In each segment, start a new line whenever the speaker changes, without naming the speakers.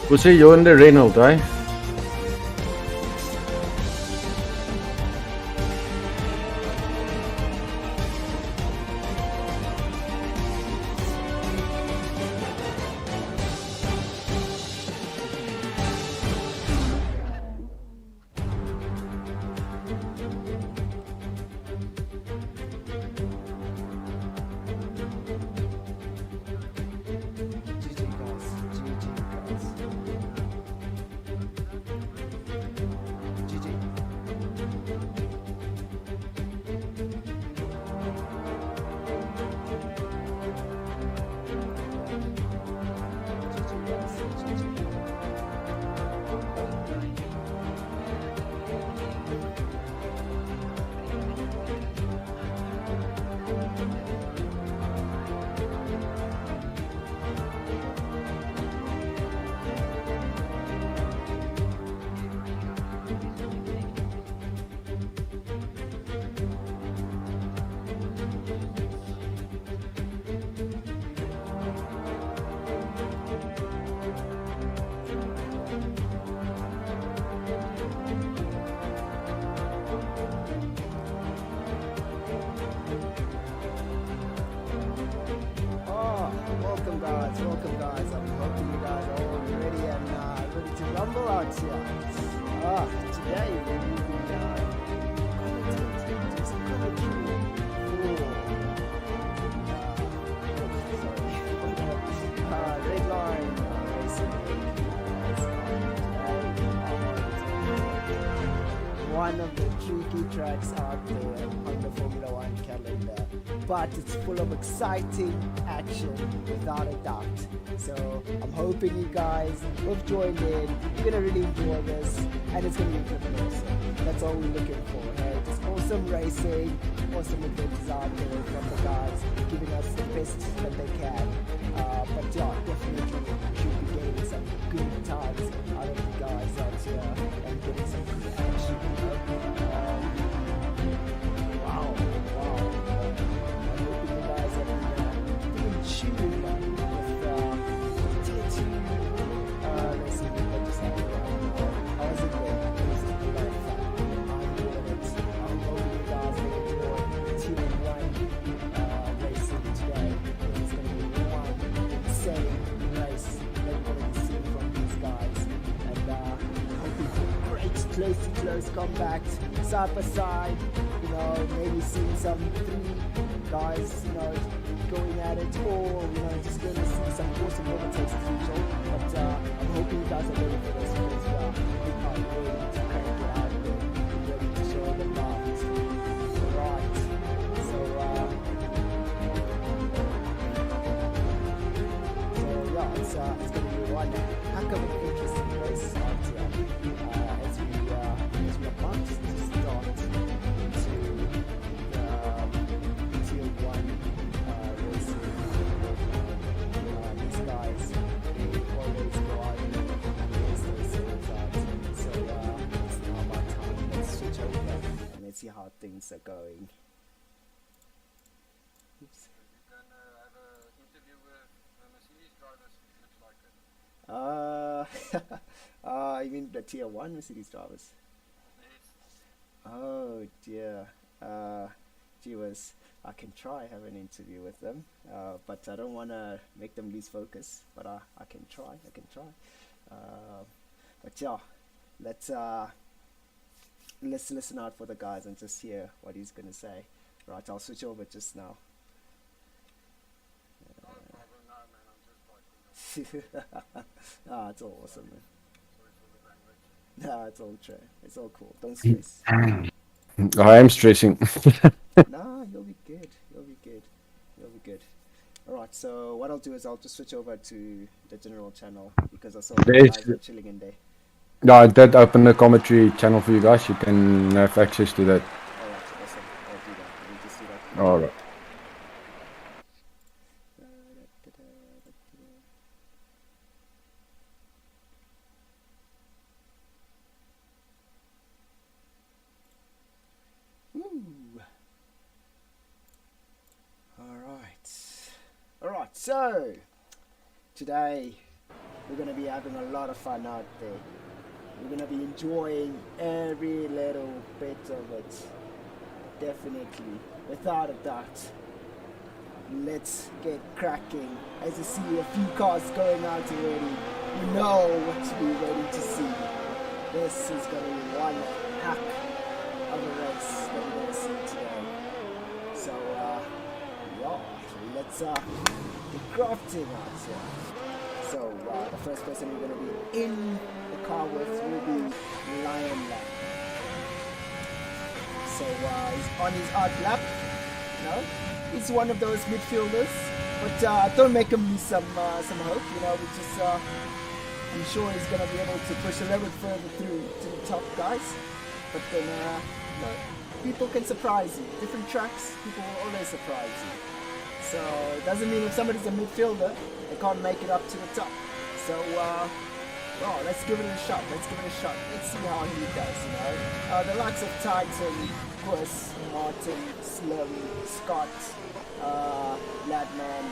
We'll see you in the Reynolds, eh?
Welcome guys. I'm hoping you guys are all ready and ready to rumble out here. Today we're moving commentating some commentary for Redline racing. One of the tricky tracks out there on the Formula One calendar, but it's full of exciting action without a doubt. So I'm hoping you guys have joined in. You're gonna really enjoy this, and it's gonna be pretty awesome. That's all we're looking for. Hey, just awesome racing, awesome adventures out there from the guys, giving us the best that they can. But yeah, definitely should be getting some good times out of the guys out here and getting some good action. Wow. I hope you guys have been in tune with tier 2 racing that just happened right now. How was it going? It was a lot of fun. I'm doing it. I'm hoping you guys will enjoy tier 1 racing today. It's going to be one insane race that we're going to be seeing from these guys. And hoping for great close comebacks, side by side. Maybe seeing some 3 guys, going at it, or just going to see some awesome overtakes as usual. But I'm hoping you guys are ready for this because we are ready to crank it out there, ready to show them out. Alright, so yeah, it's going to be one heck of an interesting race out here as we are about to start into the tier 1 racing. These guys, they always go out and race their souls out. So it's now about time. Let's switch over and let's see how things are going. Oops.
You're gonna have an interview with the Mercedes drivers, looks like it.
You mean the tier 1 Mercedes drivers?
Yes.
Oh dear. Gee whiz. I can try have an interview with them, but I don't want to make them lose focus. But I can try. But yeah, let's listen out for the guys and just hear what he's gonna say. Right, I'll switch over just now.
No problem, no man, I'm just like,
It's all awesome, man.
sorry for the language.
Nah, it's all true. It's all cool. Don't stress.
I am stressing.
Nah, you'll be good. Alright, so what I'll do is I'll just switch over to the general channel because I saw the guys are chilling in there.
Yeah, I did open the commentary channel for you guys. You can have access to that.
Alright, awesome. I'll do that. Let me just do that.
Alright.
Alright, so today we're gonna be having a lot of fun out there. We're gonna be enjoying every little bit of it. Definitely, without a doubt. Let's get cracking. As you see a few cars going out already, you know what to be ready to see. This is gonna be one heck of a race that we're gonna see today. So yeah, let's get crafting out here. So the first person we're gonna be in the car with will be Lion Lamb. So he's on his odd lap, you know. He's one of those midfielders, but don't make him lose some hope. You know, we just I'm sure he's gonna be able to push a little bit further through to the top guys. But then you know, people can surprise you. Different tracks, people will always surprise you. So it doesn't mean if somebody's a midfielder, they can't make it up to the top. So well, let's give it a shot. Let's see how he does. You know, the likes of Titan, Chris, Martin, Slim, Scott, Ladman,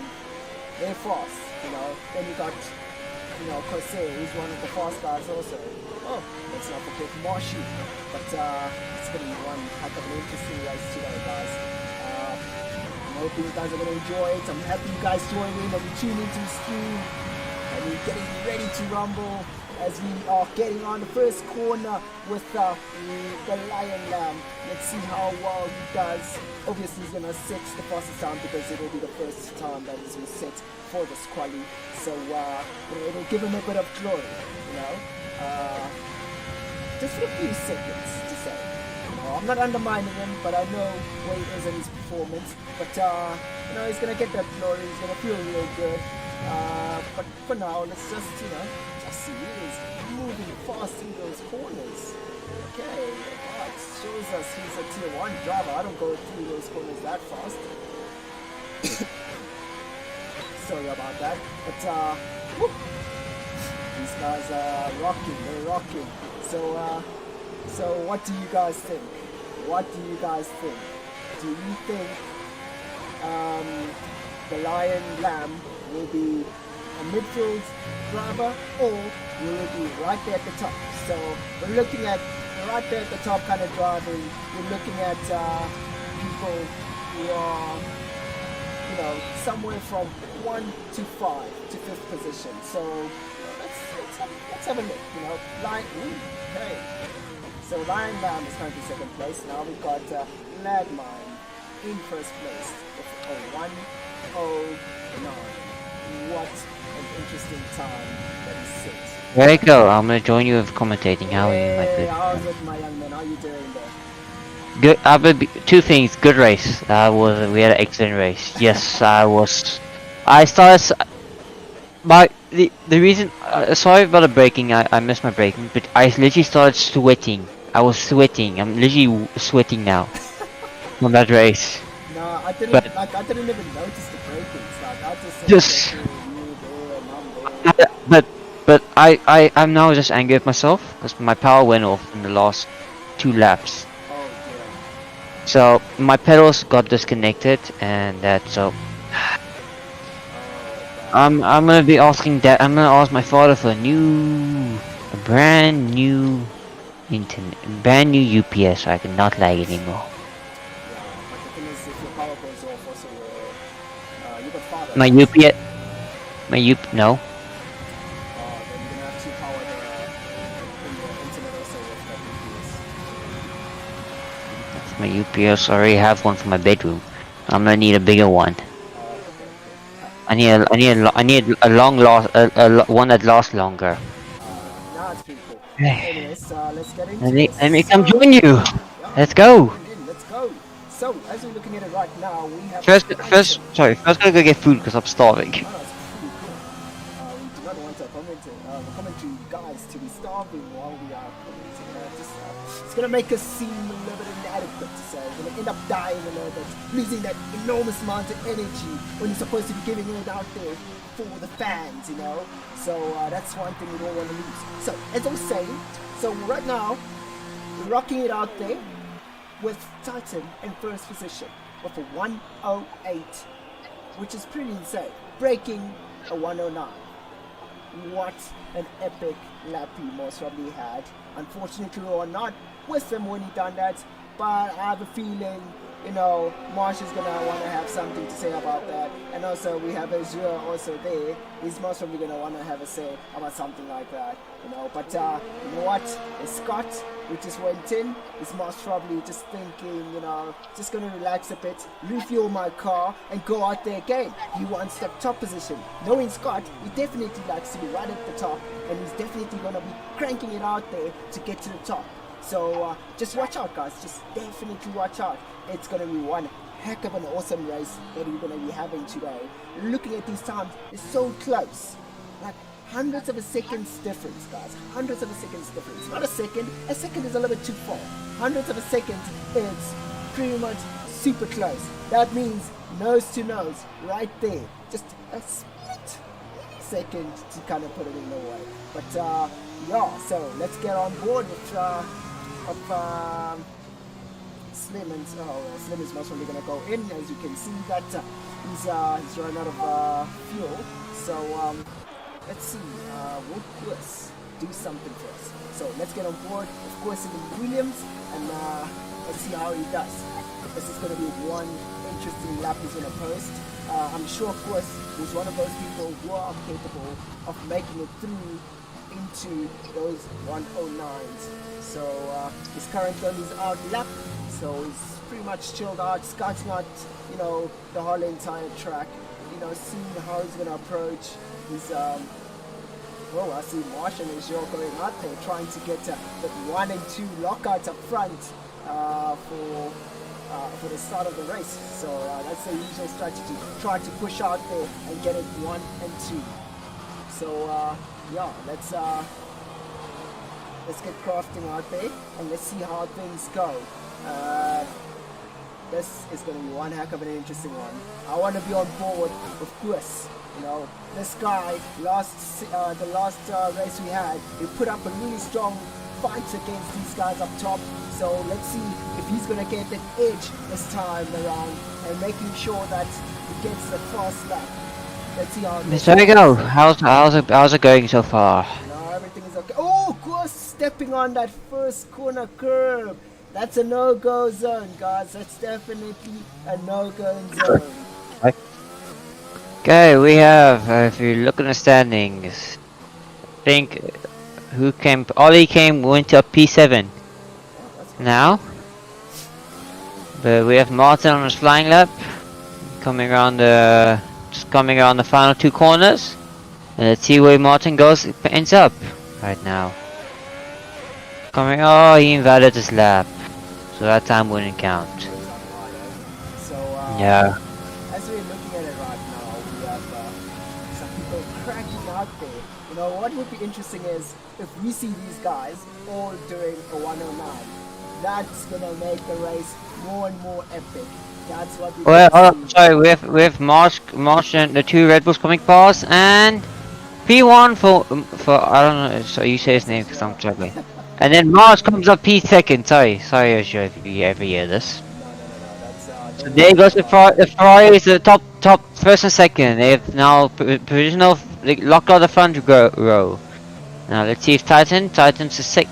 they're fast, you know. Then you got, you know, Corsair, who's one of the fast guys also. Oh, let's not forget Marshy. But it's going to be one heck of an interesting race today, guys. I hope you guys are going to enjoy it. I'm happy you guys joined in and you tuned into the stream. And we're getting ready to rumble as we are getting on the first corner with the Lion Lamb. Let's see how well he does. Obviously he's going to set the fastest time because it will be the first time that is set for this quali. So it will give him a bit of glory, you know. Just for a few seconds to say. You know, I'm not undermining him, but I know where he is in his performance. But you know, he's going to get that glory. He's going to feel real good. But for now, let's just, you know, just see he is moving fast through those corners. Okay, that shows us he's a tier 1 driver. I don't go through those corners that fast. Sorry about that. But whoop, these guys are rocking. They're rocking. So what do you guys think? What do you guys think? Do you think the Lion Lamb will be a midfield driver, or will it be right there at the top? So we're looking at right there at the top kind of driving. We're looking at people who are, you know, somewhere from 1 to 5 to 5th position. So let's have a look. You know, hey. So Lion Lamb is currently 2nd place. Now we've got Ladmine in 1st place with a 1:09. What an interesting time that is set.
There you go. I'm gonna join you with commentating. How are you, my
Hey,
good?
how's it, my young man? How you doing there?
Good. Two things. Good race. We had an excellent race. Yes, I started. The reason. Sorry about the braking. I missed my braking, but I literally started sweating. I was sweating. I'm literally sweating now from that race.
No, I didn't.
But-
I didn't even notice the breakings. Like I just said,
Just-
okay, you there and I'm there.
But I'm now just angry at myself because my power went off in the last 2 laps.
Oh dear.
So my pedals got disconnected, and that so. I'm gonna be asking that. I'm gonna ask my father for a brand new internet, brand new UPS. So I cannot lag anymore.
Yeah, but the thing is, if your power goes off, also you got father.
My UP, no.
Then you're gonna have to power the internet also with that UPS.
That's my UPS. I already have one for my bedroom. I'm gonna need a bigger one.
Okay.
I need a one that lasts longer.
Now it's pretty cool.
Hey.
Anyways, let's get into
Let me
this.
come
So-
join you.
Yeah,
Let's go.
let's go. So, as we're looking at it right now, we have
First gotta go get food because I'm starving.
Oh, no, it's pretty cool. We do not want the commentary guys to be starving while we are commenting. It's gonna make us seem a little bit inadequate to say. We're gonna end up dying a little bit, losing that enormous amount of energy when you're supposed to be giving it out there for the fans, you know. So that's one thing we don't want to lose. So as I was saying, so right now we're rocking it out there with Titan in 1st position with a 1:08, which is pretty insane, breaking a 1:09. what an epic lap he most probably had. Unfortunately or not, with him when he done that, but I have a feeling, you know, Marsh is gonna want to have something to say about that. And also we have Azure also there. He's most probably gonna want to have a say about something like that, you know. But you know what? It's Scott, who just went in. He's most probably just thinking, you know, just gonna relax a bit, refuel my car, and go out there again. He wants that top position. Knowing Scott, he definitely likes to be right at the top, and he's definitely gonna be cranking it out there to get to the top. So just watch out, guys. Just definitely watch out. It's going to be one heck of an awesome race that we're going to be having today. Looking at these times, it's so close. Like hundreds of a seconds difference, guys. Hundreds of a seconds difference. Not a second. A second is a little bit too far. Hundreds of a second, it's pretty much super close. That means nose to nose, right there. Just a split second to kind of put it in the way. But yeah, so let's get on board with Slim, and Slim is most probably gonna go in. As you can see that he's run out of fuel. So let's see, will Chris do something for us? So let's get on board, of course, in the Williams, and let's see how he does. This is gonna be one interesting lap he's gonna post. I'm sure, of course, he's one of those people who are capable of making it through into those 109s. So his current gun is out lap, so he's pretty much chilled out, scouting out, you know, the whole entire track, you know, seeing how he's gonna approach. He's oh, I see Marsh and Azure going out there trying to get the 1 and 2 lockouts up front for the start of the race. So that's the usual strategy, try to push out there and get it 1 and 2. So yeah, let's get crafting out there and let's see how things go. This is going to be one heck of an interesting one. I want to be on board with Chris. You know, this guy, the last race we had, he put up a really strong fight against these guys up top. So let's see if he's going to get that edge this time around and making sure that he gets the fast lap. Let's see how.
Mr. Ego, how's it going so far?
No, everything is okay. Oh, Chris stepping on that first corner curb. That's a no-go zone, guys. That's definitely a no-go zone.
Okay, we have, if you look at the standings, I think, who came, Ollie went up P7 now. But we have Martin on his flying lap, coming around the final 2 corners. And let's see where Martin ends up right now. Oh, he invalid his lap. So that time wouldn't count.
So,
yeah.
As we're looking at it right now, we have some people cracking out there. You know, what would be interesting is if we see these guys all doing a 109. That's gonna make the race more and more epic. That's what we
sorry, we have Marsh and the 2 Red Bulls coming past, and P1 for I don't know, so you say his name because I'm struggling. And then Marsh comes up P2. Sorry, I'm sure if you ever hear this. So there goes the Ferrari is the top first and second. They have now provisional locked out the front row. Now let's see if Titan's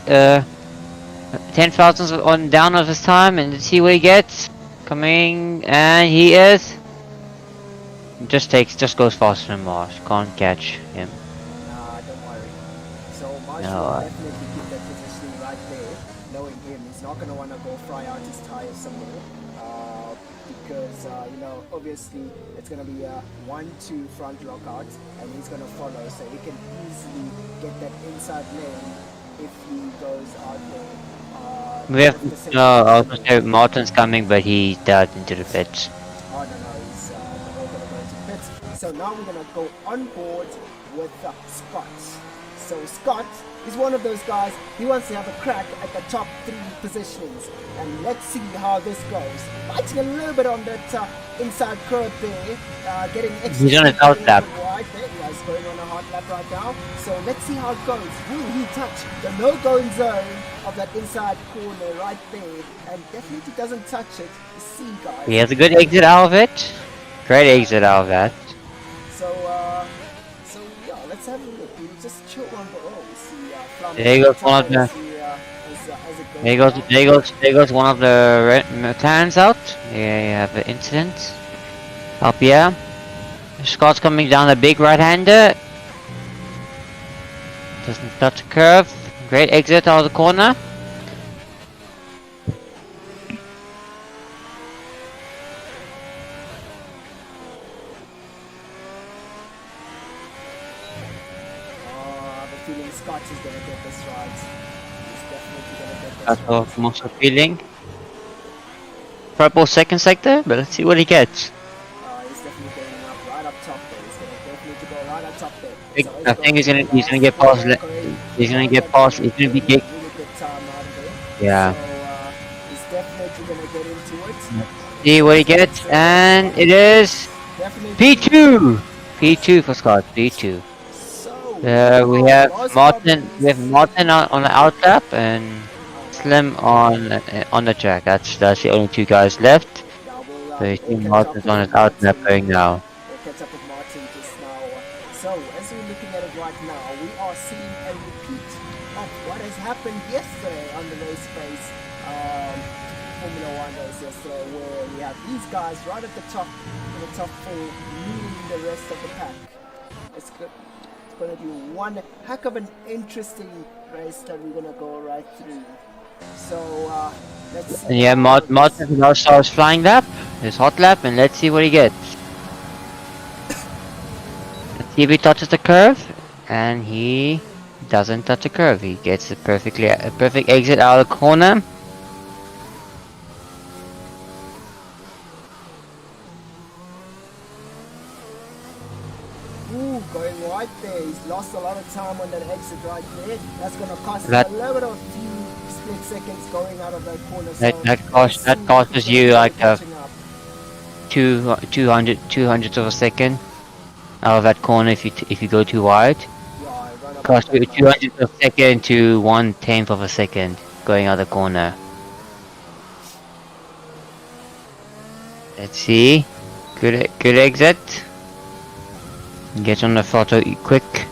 a 10,000 on down of his time, and let's see what he gets. Coming, and he is just goes faster than Marsh. Can't catch him.
Nah, don't worry. So Marsh will definitely keep that positioning right there. Knowing him, he's not gonna wanna go fry out his tires somewhere. Because you know, obviously it's gonna be a 1-2 front lockout, and he's gonna follow, so he can easily get that inside lane if he goes out there.
We have I was gonna say Martin's coming, but he died into the pits.
Oh no, he's gonna go into pits. So now we're gonna go on board with Scott. So Scott is one of those guys. He wants to have a crack at the top 3 positions, and let's see how this goes. Fighting a little bit on that inside curve there, getting extra.
He's on his hot lap.
Right there, yeah, he's going on a hot lap right now. So let's see how it goes. Will he touch the no-going zone of that inside corner right there? And definitely doesn't touch it. You see, guys.
He has a good exit out of it. Great exit out of that.
So yeah, let's have a look. We've
There goes one of the. There goes one of the McLarens out. Yeah, you have an incident. Up here. Scott's coming down the big right-hander. Doesn't touch the curve. Great exit out of the corner.
I have a feeling Scott is gonna get this right. He's definitely gonna get this
That's
right.
what most of feeling. Purple second sector, but let's see what he gets.
He's definitely going up right up top there. He's gonna definitely go right up top there.
I think he's gonna get past. He's gonna get past. He's gonna be get.
Really good time out of there.
Yeah.
So he's definitely gonna get into it.
See what he gets, and it is
Definitely.
P2. P2 for Scott. P2.
So
We have Martin. We have Martin on the out lap and Slim on the track. That's the only two guys left. So you see Martin's on his out lap going now.
We'll catch up with Martin just now. So as we're looking at it right now, we are seeing a repeat of what has happened yesterday on the race pace Formula One race yesterday, where we have these guys right at the top in the top four, leading the rest of the pack. It's good. It's going to be one heck of an interesting race that we're going to go right through. So let's see.
And yeah, Martin now starts flying lap, his hot lap, and let's see what he gets. Let's see if he touches the curve, and he doesn't touch the curve. He gets a perfect exit out of the corner.
Ooh, going right there. He's lost a lot of time on that exit right there. That's going to cost him
That-
a little bit of few split seconds going out of that corner.
That costs you like a
catching up.
200 of a second out of that corner if you go too wide.
Yeah, I run up
Costs you
that
200 of a second to 1/10 of a second going out the corner. Let's see. Good exit. Get on the photo quick.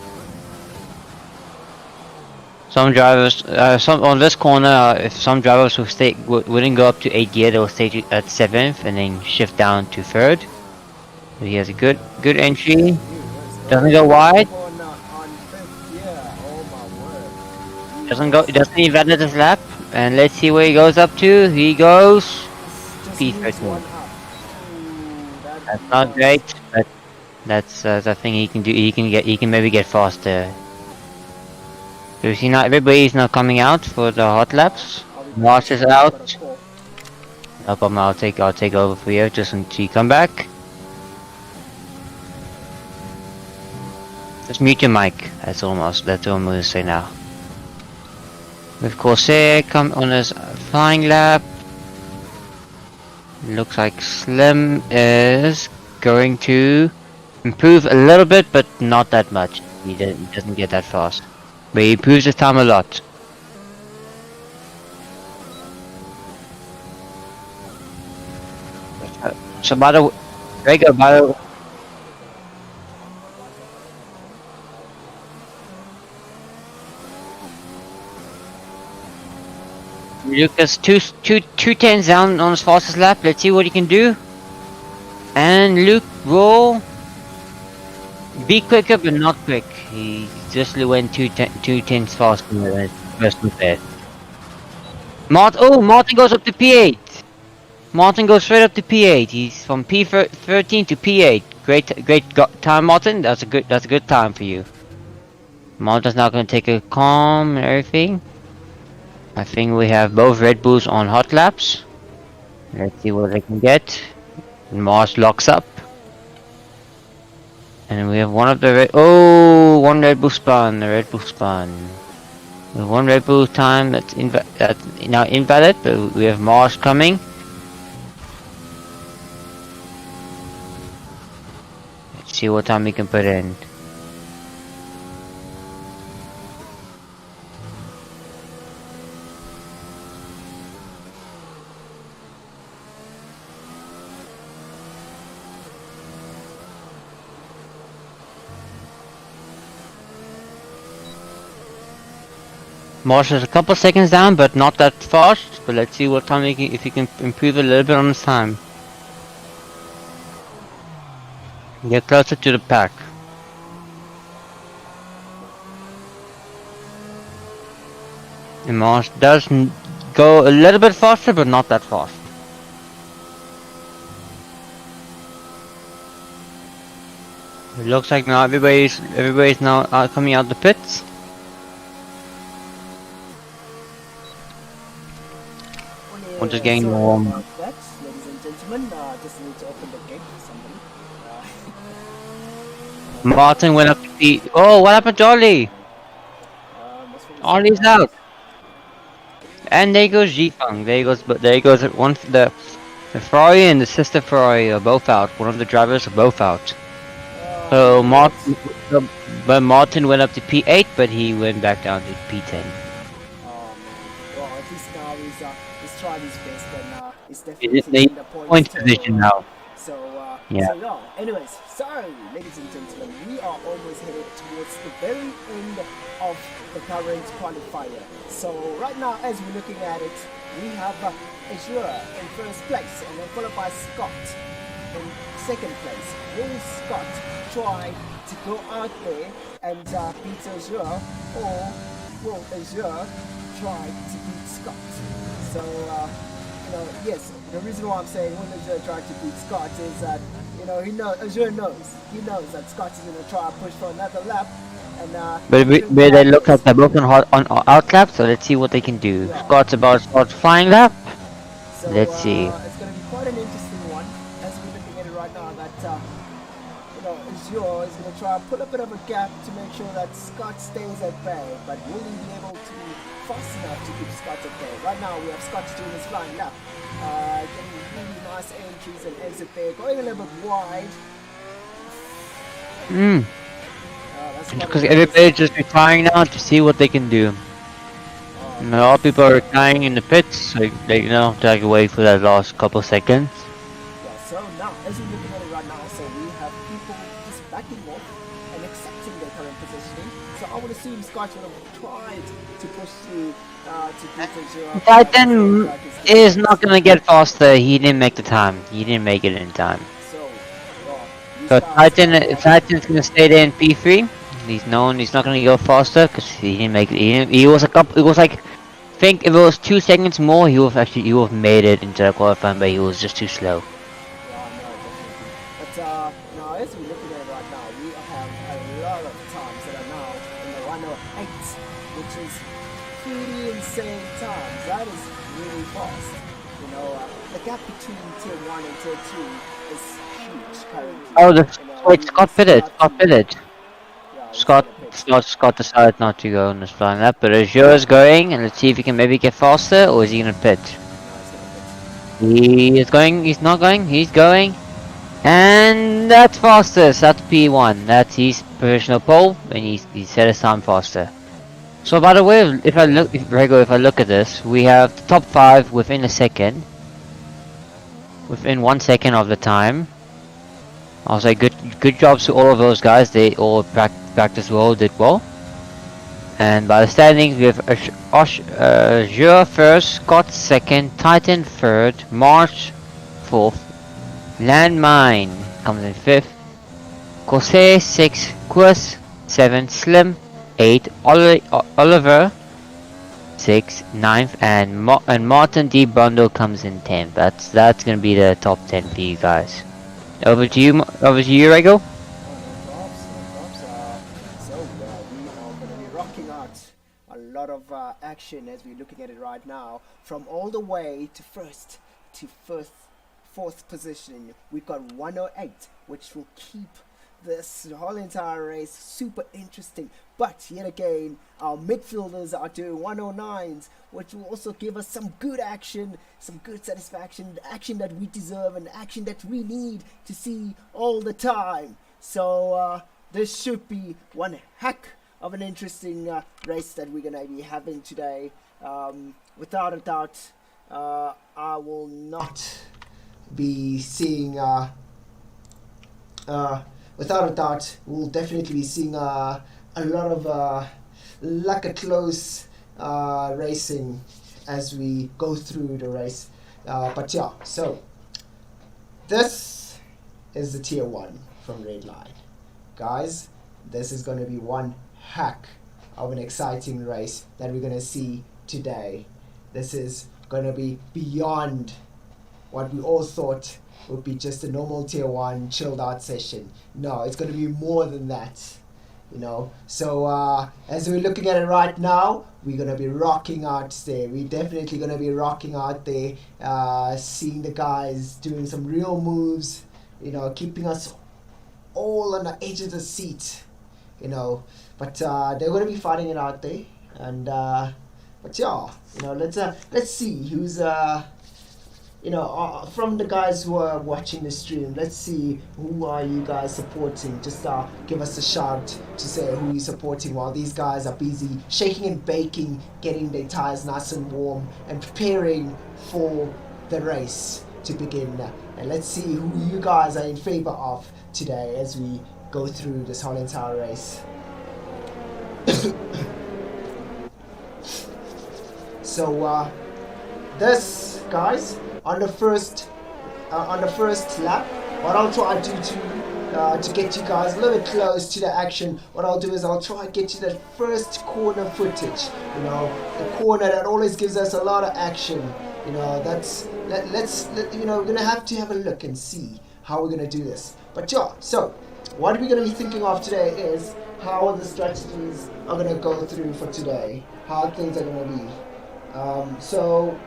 Some drivers, on this corner, if some drivers wouldn't go up to 8th gear, they'll stay at 7th and then shift down to 3rd. So he has a good entry. Doesn't go wide.
On fifth gear. Oh my word.
Doesn't invalidate his lap. And let's see where he goes up to. He goes
Just
P13.
moves one up. Ooh,
That's not great, but that's the thing he can do. He can maybe get faster. So you see now everybody's now coming out for the hot laps. Marsh is out. No problem. I'll take over for you just until you come back. Just mute your mic. That's all I'm going to say now. With Corsair come on his flying lap. Looks like Slim is going to improve a little bit, but not that much. He doesn't get that fast, but he improves his time a lot. So by the way, Lucas, two tens down on his fastest lap. Let's see what he can do. And Luke will be quicker, but not quick. He just went two tenths faster than his first one there. Martin goes up to P8. Martin goes straight up to P8. He's from P13 to P8. Great time, Martin. That's a good time for you. Martin's now going to take a calm and everything. I think we have both Red Bulls on hot laps. Let's see what they can get. Mars locks up. And we have one of the one Red Bull spun. The Red Bull spun. We have one Red Bull time that's now invalid, but we have Mars coming. Let's see what time we can put in. Marsh is a couple seconds down, but not that fast. But let's see what time if he can improve a little bit on his time. Get closer to the pack. And Marsh does go a little bit faster, but not that fast. It looks like now everybody's now coming out the pits. I'm just getting
Sorry
warm.
about that, ladies and gentlemen. Just need to open the gate for somebody.
Martin went up to P. Oh, what happened to Ollie? Ollie's out. And there goes Jifang. There goes one. The Ferrari and the sister Ferrari are both out. One of the drivers are both out. So Martin went up to P8, but he went back down to P10.
Well, at least now he's tried his best and he's
He's
definitely
in
in the
point position now.
So,
Yeah.
so yeah. Anyways, sorry, ladies and gentlemen, we are almost headed towards the very end of the current qualifier. So right now, as we're looking at it, we have Azure in first place, and then followed by Scott in second place. Will Scott try to go out there and beat Azure, or will Azure try to beat Scott? So, yes, the reason why I'm saying will Azure try to beat Scott is that, Azure knows. He knows that Scott is going to try to push for another lap. And,
But they look like they're both on out lap, so let's see what they can do.
Yeah.
Scott's about to start flying lap.
So,
Let's see.
It's going to be quite an interesting one, as we're looking at it right now, that, Azure is going to try to put a bit of a gap to make sure that Scott stays at bay, but will he be able to be fast enough to keep Scott at bay? Right now, we have Scott doing his flying lap, getting really nice entries and exit there, going a little bit wide. That's quite
Because
a-
everybody's just retiring now to see what they can do. And a lot of people are retiring in the pits, so they take away for that last couple seconds.
Yeah, so now, as we're looking at it right now, so we have people just backing off and accepting their current positioning. So I would assume Scott would have tried to push through to beat Azure.
Titan is not gonna get faster. He didn't make the time. He didn't make it in time.
So, these
So
guys
Titan's gonna stay there in P3. He's not gonna go faster because he didn't make it. He was like, I think if it was 2 seconds more, he would have made it into the qualifying, but he was just too slow.
Yeah, no, definitely. But now, as we're looking at it right now, we have a lot of times that are now in the 108, which is pretty insane times. That is really fast. The gap between tier 1 and tier 2 is huge currently.
Oh, wait, Scott pitted.
Yeah,
Scott decided not to go on this flying lap, but Azure is going, and let's see if he can maybe get faster, or is he gonna pit? He is going. He's not going. He's going, and that's fastest. That's P1. That's his professional pole, and he set his time faster. So by the way, if I look at this, we have the top 5 within a second, within 1 second of the time. I'll say good jobs to all of those guys. They all practiced well, did well. And by the standings, we have Azure first, Scott second, Titan third, March fourth, Landmine comes in fifth, Corsair 6, Quest 7, Slim 8, Oliver 6, 9th, and Martin D Bundle comes in 10th. That's gonna be the top 10 for you guys. Over to you, Rego.
So we are going to be rocking out a lot of action as we're looking at it right now. From all the way to fourth position, we've got 108, which will keep this whole entire race super interesting. But yet again, our midfielders are doing 109s, which will also give us some good action, some good satisfaction, the action that we deserve and the action that we need to see all the time. So this should be one heck of an interesting race that we're going to be having today. Without a doubt, I will not be seeing... without a doubt, we'll definitely be seeing a lot of like a close racing as we go through the race. But yeah, so this is the tier 1 from Redline. Guys, this is going to be one heck of an exciting race that we're going to see today. This is going to be beyond what we all thought would be just a normal tier 1 chilled out session. No, it's going to be more than that, you know. So as we're looking at it right now, we're going to be rocking out there. We're definitely going to be rocking out there, seeing the guys doing some real moves, you know, keeping us all on the edge of the seat, you know. But they're going to be fighting it out there. And but yeah, you know, let's see who's you know, from the guys who are watching the stream, let's see who are you guys supporting. Just give us a shout to say who you're supporting while these guys are busy shaking and baking, getting their tires nice and warm and preparing for the race to begin. And let's see who you guys are in favor of today as we go through this whole entire race. So this, guys, on the first lap, what I'll try to get you guys a little bit close to the action, what I'll do is I'll try to get you that first corner footage, you know, the corner that always gives us a lot of action, you know. Let's you know, we're gonna have to have a look and see how we're gonna do this. But yeah, so what we're gonna be thinking of today is how the strategies are gonna go through for today, how things are gonna be. So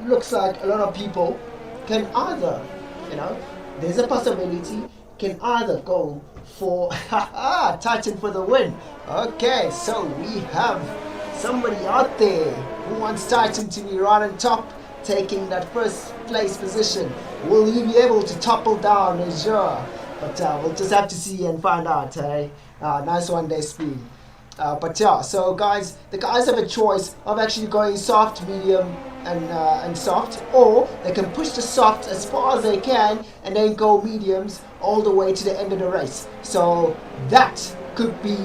looks like a lot of people can either, you know, there's a possibility, can either go for Titan for the win. Okay, so we have somebody out there who wants Titan to be right on top, taking that first place position. Will he be able to topple down Azure? But we'll just have to see and find out, hey? Nice one there, Speed. But yeah, so guys, the guys have a choice of actually going soft, medium, and soft, or they can push the soft as far as they can and then go mediums all the way to the end of the race. So that could be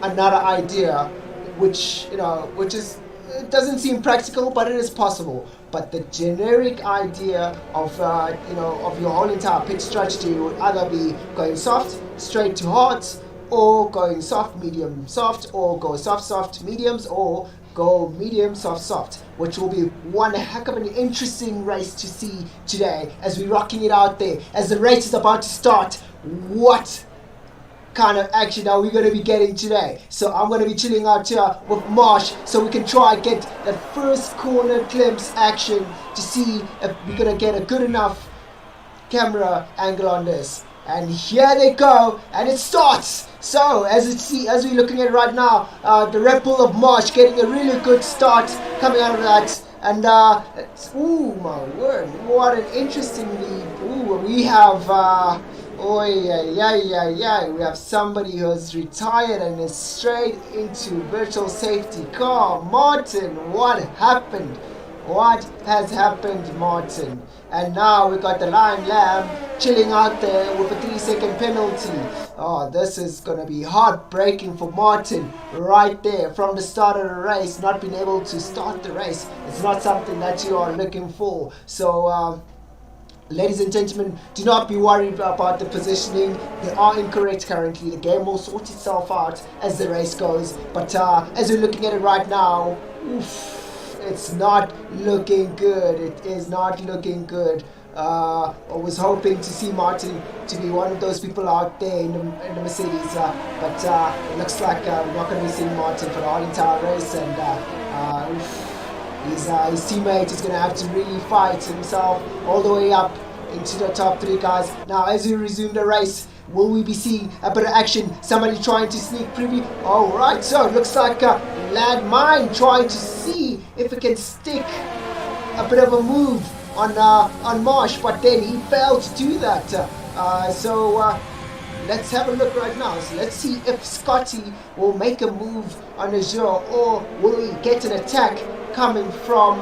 another idea, which, you know, it doesn't seem practical, but it is possible. But the generic idea of you know, of your whole entire pit strategy would either be going soft straight to hards, or going soft, medium, soft, or go soft, soft, mediums, or go medium, soft, soft, which will be one heck of an interesting race to see today as we're rocking it out there. As the race is about to start, what kind of action are we going to be getting today? So I'm going to be chilling out here with Marsh so we can try and get that first corner glimpse action to see if we're going to get a good enough camera angle on this. And here they go, and it starts. So as we're looking at it right now, the Red Bull of March getting a really good start coming out of that. And ooh, my word, what an interesting lead. Ooh, we have we have somebody who has retired and is straight into virtual safety car. Martin, what happened? What has happened, Martin? And now we got the Lion Lamb chilling out there with a 3-second penalty. Oh, this is going to be heartbreaking for Martin right there from the start of the race. Not being able to start the race, it's not something that you are looking for. So, ladies and gentlemen, do not be worried about the positioning. They are incorrect currently. The game will sort itself out as the race goes. But as we're looking at it right now, oof, it's not looking good. It is not looking good. I was hoping to see Martin to be one of those people out there in the Mercedes, but it looks like we're not going to be seeing Martin for the whole entire race, and his teammate is going to have to really fight himself all the way up into the top 3 guys. Now, as we resume the race, will we be seeing a bit of action? Somebody trying to sneak preview. All right, so it looks like Landmine trying to see if it can stick a bit of a move on Marsh, but then he failed to do that. So let's have a look right now. So let's see if Scotty will make a move on Azure, or will he get an attack coming from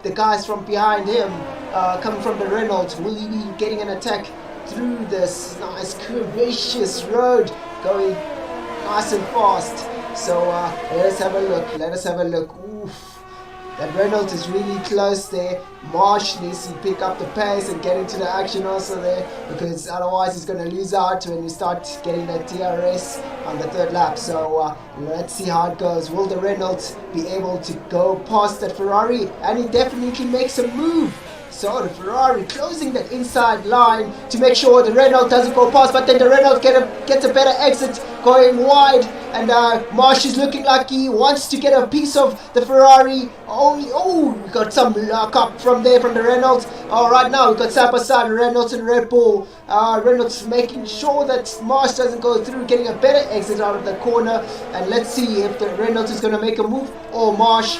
the guys from behind him, coming from the Renault. Will he be getting an attack through this nice curvaceous road, going nice and fast? So let us have a look. Let us have a look. Oof. That Reynolds is really close there. Marsh needs to pick up the pace and get into the action also there, because otherwise he's going to lose out when we start getting that DRS on the third lap. So let's see how it goes. Will the Reynolds be able to go past that Ferrari? And he definitely makes a move. So the Ferrari closing that inside line to make sure the Renault doesn't go past, but then the Renault gets a better exit going wide, and Marsh is looking like he wants to get a piece of the Ferrari. Oh, we got some lockup from there from the Renault. Right now we got side by side Renault and Red Bull. Renault's making sure that Marsh doesn't go through, getting a better exit out of the corner, and let's see if the Renault is going to make a move, or Marsh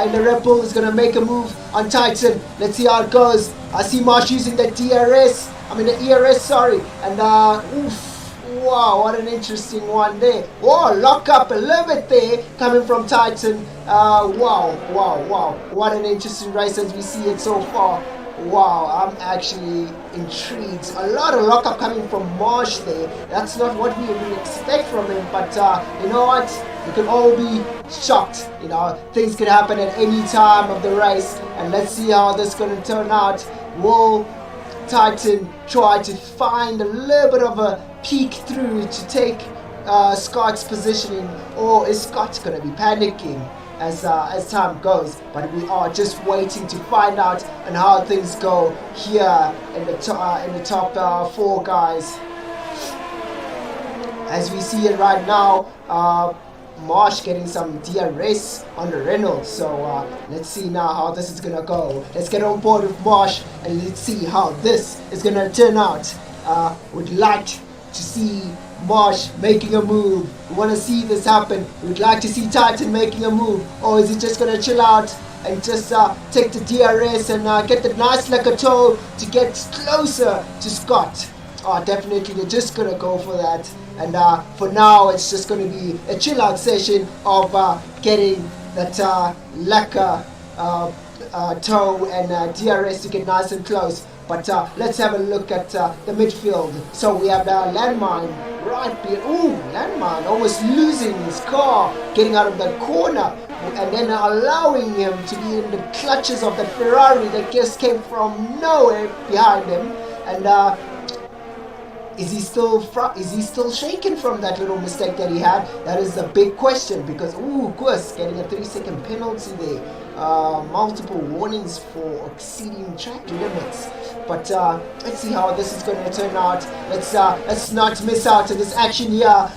in the Red Bull is going to make a move on Titan. Let's see how it goes. I see Marsh using the ERS, sorry, and oof. Wow, what an interesting one there. Oh, lock up a little bit there coming from Titan. Wow. What an interesting race as we see it so far. Wow, I'm actually intrigued. A lot of lockup coming from Marsh there. That's not what we would expect from him, but you know what? We can all be shocked. You know, things can happen at any time of the race, and let's see how this is going to turn out. Will Titan try to find a little bit of a peek through to take Scott's positioning, or is Scott going to be panicking as time goes? But we are just waiting to find out and how things go here in the top 4 guys. As we see it right now, Marsh getting some DRS on the Reynolds. So let's see now how this is gonna go. Let's get on board with Marsh and let's see how this is gonna turn out. Would like to see Marsh making a move. We want to see this happen. We'd like to see Titan making a move. Or is he just gonna chill out and just take the DRS and get the nice like a toe to get closer to Scott? Definitely they're just gonna go for that. And for now, it's just going to be a chill out session of getting that lacquer toe and DRS to get nice and close. But let's have a look at the midfield. So we have Landmine right behind. Ooh, Landmine almost losing his car, getting out of the corner, and then allowing him to be in the clutches of the Ferrari that just came from nowhere behind him. And is he still shaken from that little mistake that he had? That is a big question, because of course, getting a 3-second penalty there, multiple warnings for exceeding track limits. But let's see how this is going to turn out. Let's not miss out on this action here.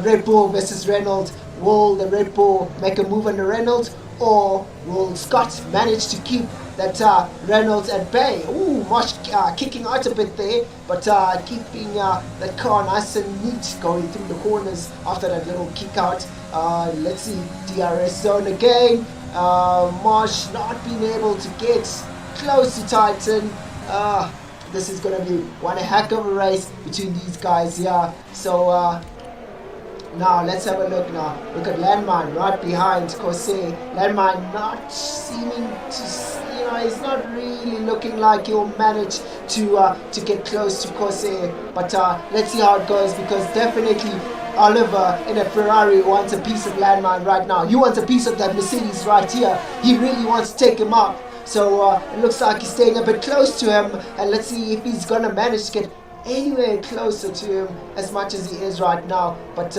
Red Bull versus Reynolds. Will the Red Bull make a move on the Reynolds, or will Scott manage to keep that Reynolds at bay? Ooh, Marsh kicking out a bit there, but keeping that car nice and neat going through the corners after that little kick out. Let's see, DRS zone again. Marsh not being able to get close to Titan. This is going to be one heck of a race between these guys here. So now let's have a look now. Look at Landmine right behind Corsair. Landmine not seeming to, he's not really looking like he'll manage to get close to Corsair. But let's see how it goes, because definitely Oliver in a Ferrari wants a piece of Landmine right now. He wants a piece of that Mercedes right here. He really wants to take him up. So it looks like he's staying a bit close to him, and let's see if he's gonna manage to get anywhere closer to him as much as he is right now. But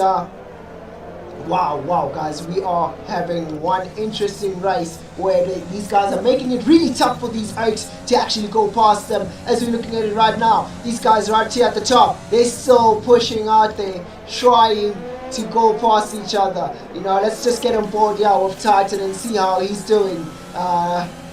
wow guys, we are having one interesting race where these guys are making it really tough for these oaks to actually go past them. As we're looking at it right now, these guys right here at the top, they're still pushing out there, trying to go past each other. Let's just get on board here with Titan and see how he's doing.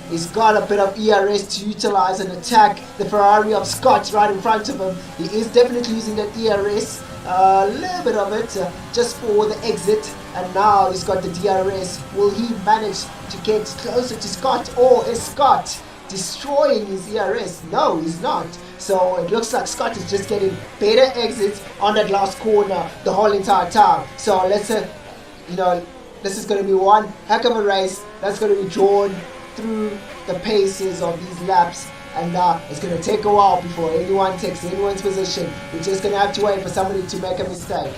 He's got a bit of ERS to utilize and attack the Ferrari of Scott right in front of him. He is definitely using that ERS, a little bit of it, just for the exit. And now he's got the DRS. Will he manage to get closer to Scott, or is Scott destroying his ERS? No, he's not. So it looks like Scott is just getting better exits on that last corner the whole entire time. So let's, this is going to be one heck of a race that's going to be drawn through the paces of these laps, and it's going to take a while before anyone takes anyone's position. We're just going to have to wait for somebody to make a mistake.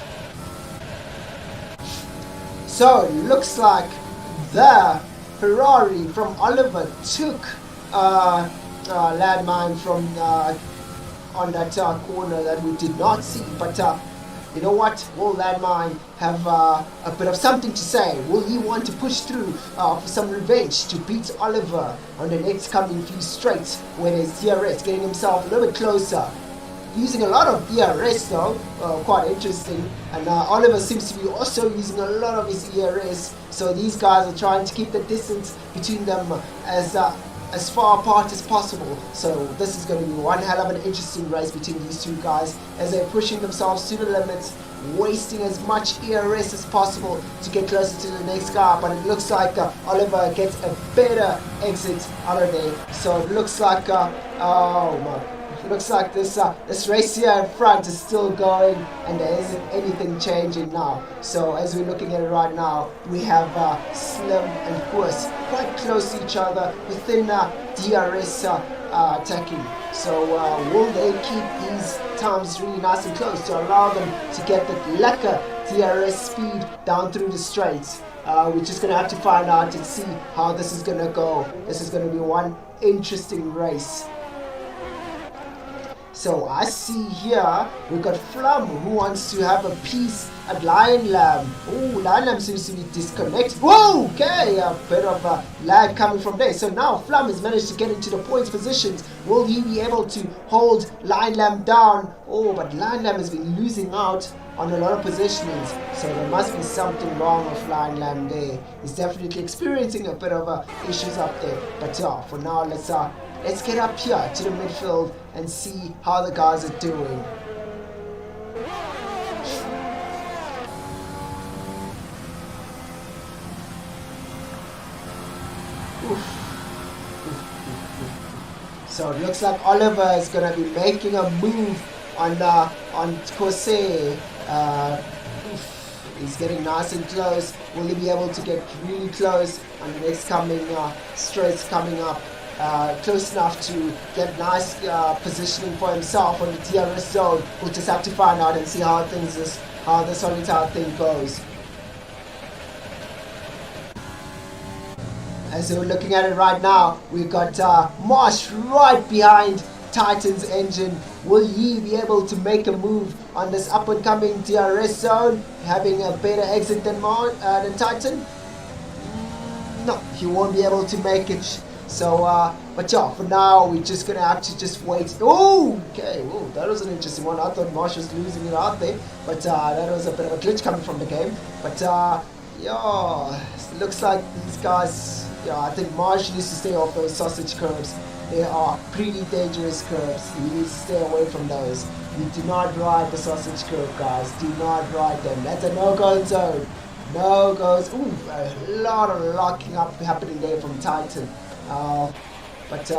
So it looks like the Ferrari from Oliver took landmine from on that corner that we did not see. But you know what? Will Landmine have a bit of something to say? Will he want to push through for some revenge to beat Oliver on the next coming few straights when his DRS getting himself a little bit closer? Using a lot of DRS though, quite interesting. And Oliver seems to be also using a lot of his ERS. So these guys are trying to keep the distance between them as far apart as possible. So this is going to be one hell of an interesting race between these two guys as they're pushing themselves to the limits, wasting as much ERS as possible to get closer to the next guy. But it looks like Oliver gets a better exit out of there. So it looks like oh my. It looks like this race here in front is still going and there isn't anything changing now. So as we're looking at it right now, we have Slim and Koos quite close to each other within DRS attacking. So will they keep these times really nice and close to allow them to get the lekker DRS speed down through the straights? We're just going to have to find out and see how this is going to go. This is going to be one interesting race. So I see here we got Flum who wants to have a piece at Lion Lamb. Oh, Lion Lamb seems to be disconnected. Whoa, okay, a bit of a lag coming from there. So now Flum has managed to get into the points positions. Will he be able to hold Lion Lamb down? Oh, but Lion Lamb has been losing out on a lot of positionings. So there must be something wrong with Lion Lamb there. He's definitely experiencing a bit of issues up there. But for now, let's get up here to the midfield and see how the guys are doing. So it looks like Oliver is going to be making a move on Corsair. He's getting nice and close. Will he be able to get really close on the next coming straights coming up? Close enough to get nice positioning for himself on the DRS zone. We'll just have to find out and see how this whole entire thing goes. As we're looking at it right now, we've got Marsh right behind Titan's engine. Will he be able to make a move on this up and coming DRS zone, having a better exit than Titan? No, he won't be able to make it. So, but yeah, for now, we're just going to have to just wait. Oh, okay, whoa, that was an interesting one. I thought Marsh was losing it out there, but that was a bit of a glitch coming from the game. But, yeah, it looks like these guys, yeah, I think Marsh needs to stay off those sausage curves. They are pretty dangerous curves. You need to stay away from those. You do not ride the sausage curve, guys. Do not ride them. That's a no-go zone. No goes. Ooh, a lot of locking up happening there from Titan. But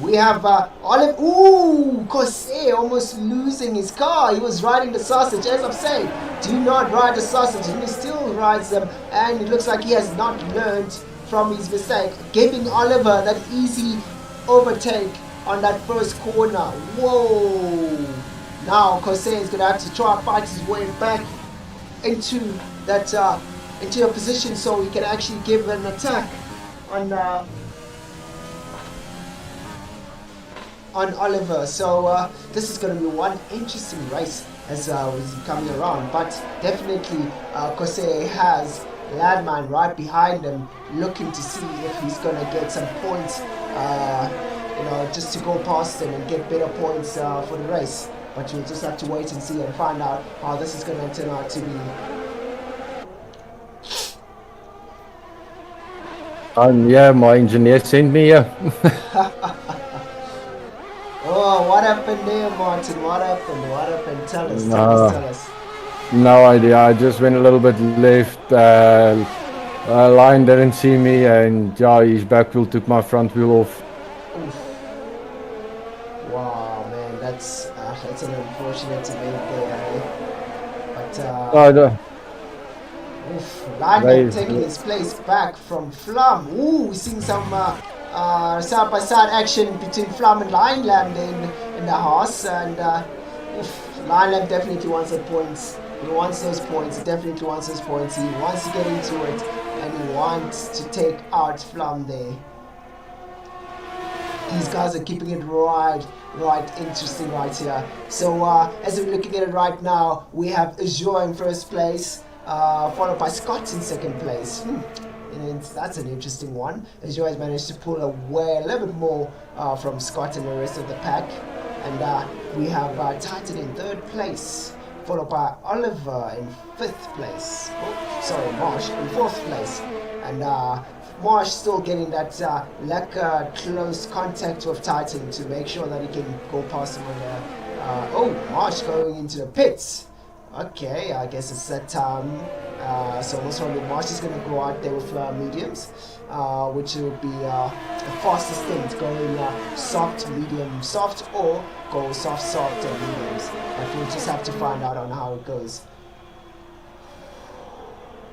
we have Olive. Ooh, Corsair almost losing his car. He was riding the sausage. As I'm saying, do not ride the sausage. And he still rides them. And it looks like he has not learned from his mistake, giving Oliver that easy overtake on that first corner. Whoa! Now Corsair is going to have to try and fight his way back into that into a position so he can actually give an attack on Oliver. So this is going to be one interesting race as he's coming around, but definitely Corsair has Landmine right behind him, looking to see if he's going to get some points, just to go past him and get better points for the race. But you'll just have to wait and see and find out how this is going to turn out to be.
Yeah, my engineer sent me here.
Oh, what happened there, Martin? What happened? What happened? Tell us, tell us.
No idea. I just went a little bit left. Lion didn't see me, and yeah, his back wheel took my front wheel off.
Oof. Wow, man, that's an unfortunate event there, but Lion taking his place back from Flum. Ooh, we're seeing some side-by-side action between Flum and Lion Lamb in the house, and Linelam definitely wants the points. He wants those points. He definitely wants those points. He wants to get into it, and he wants to take out Flum there. These guys are keeping it right interesting right here. So as we're looking at it right now, we have Azure in first place, followed by Scott in second place. And that's an interesting one. Azure has managed to pull away a little bit more from Scott and the rest of the pack. And we have Titan in third place, followed by Oliver in fifth place. Oh, sorry, Marsh in fourth place. And Marsh still getting that lacquer close contact with Titan to make sure that he can go past him on there. Oh, Marsh going into the pits. Okay, I guess it's that time. So most probably Marsh is going to go out there with mediums, which will be the fastest thing, going soft, medium, soft, or go soft, soft, and mediums. But we'll just have to find out on how it goes.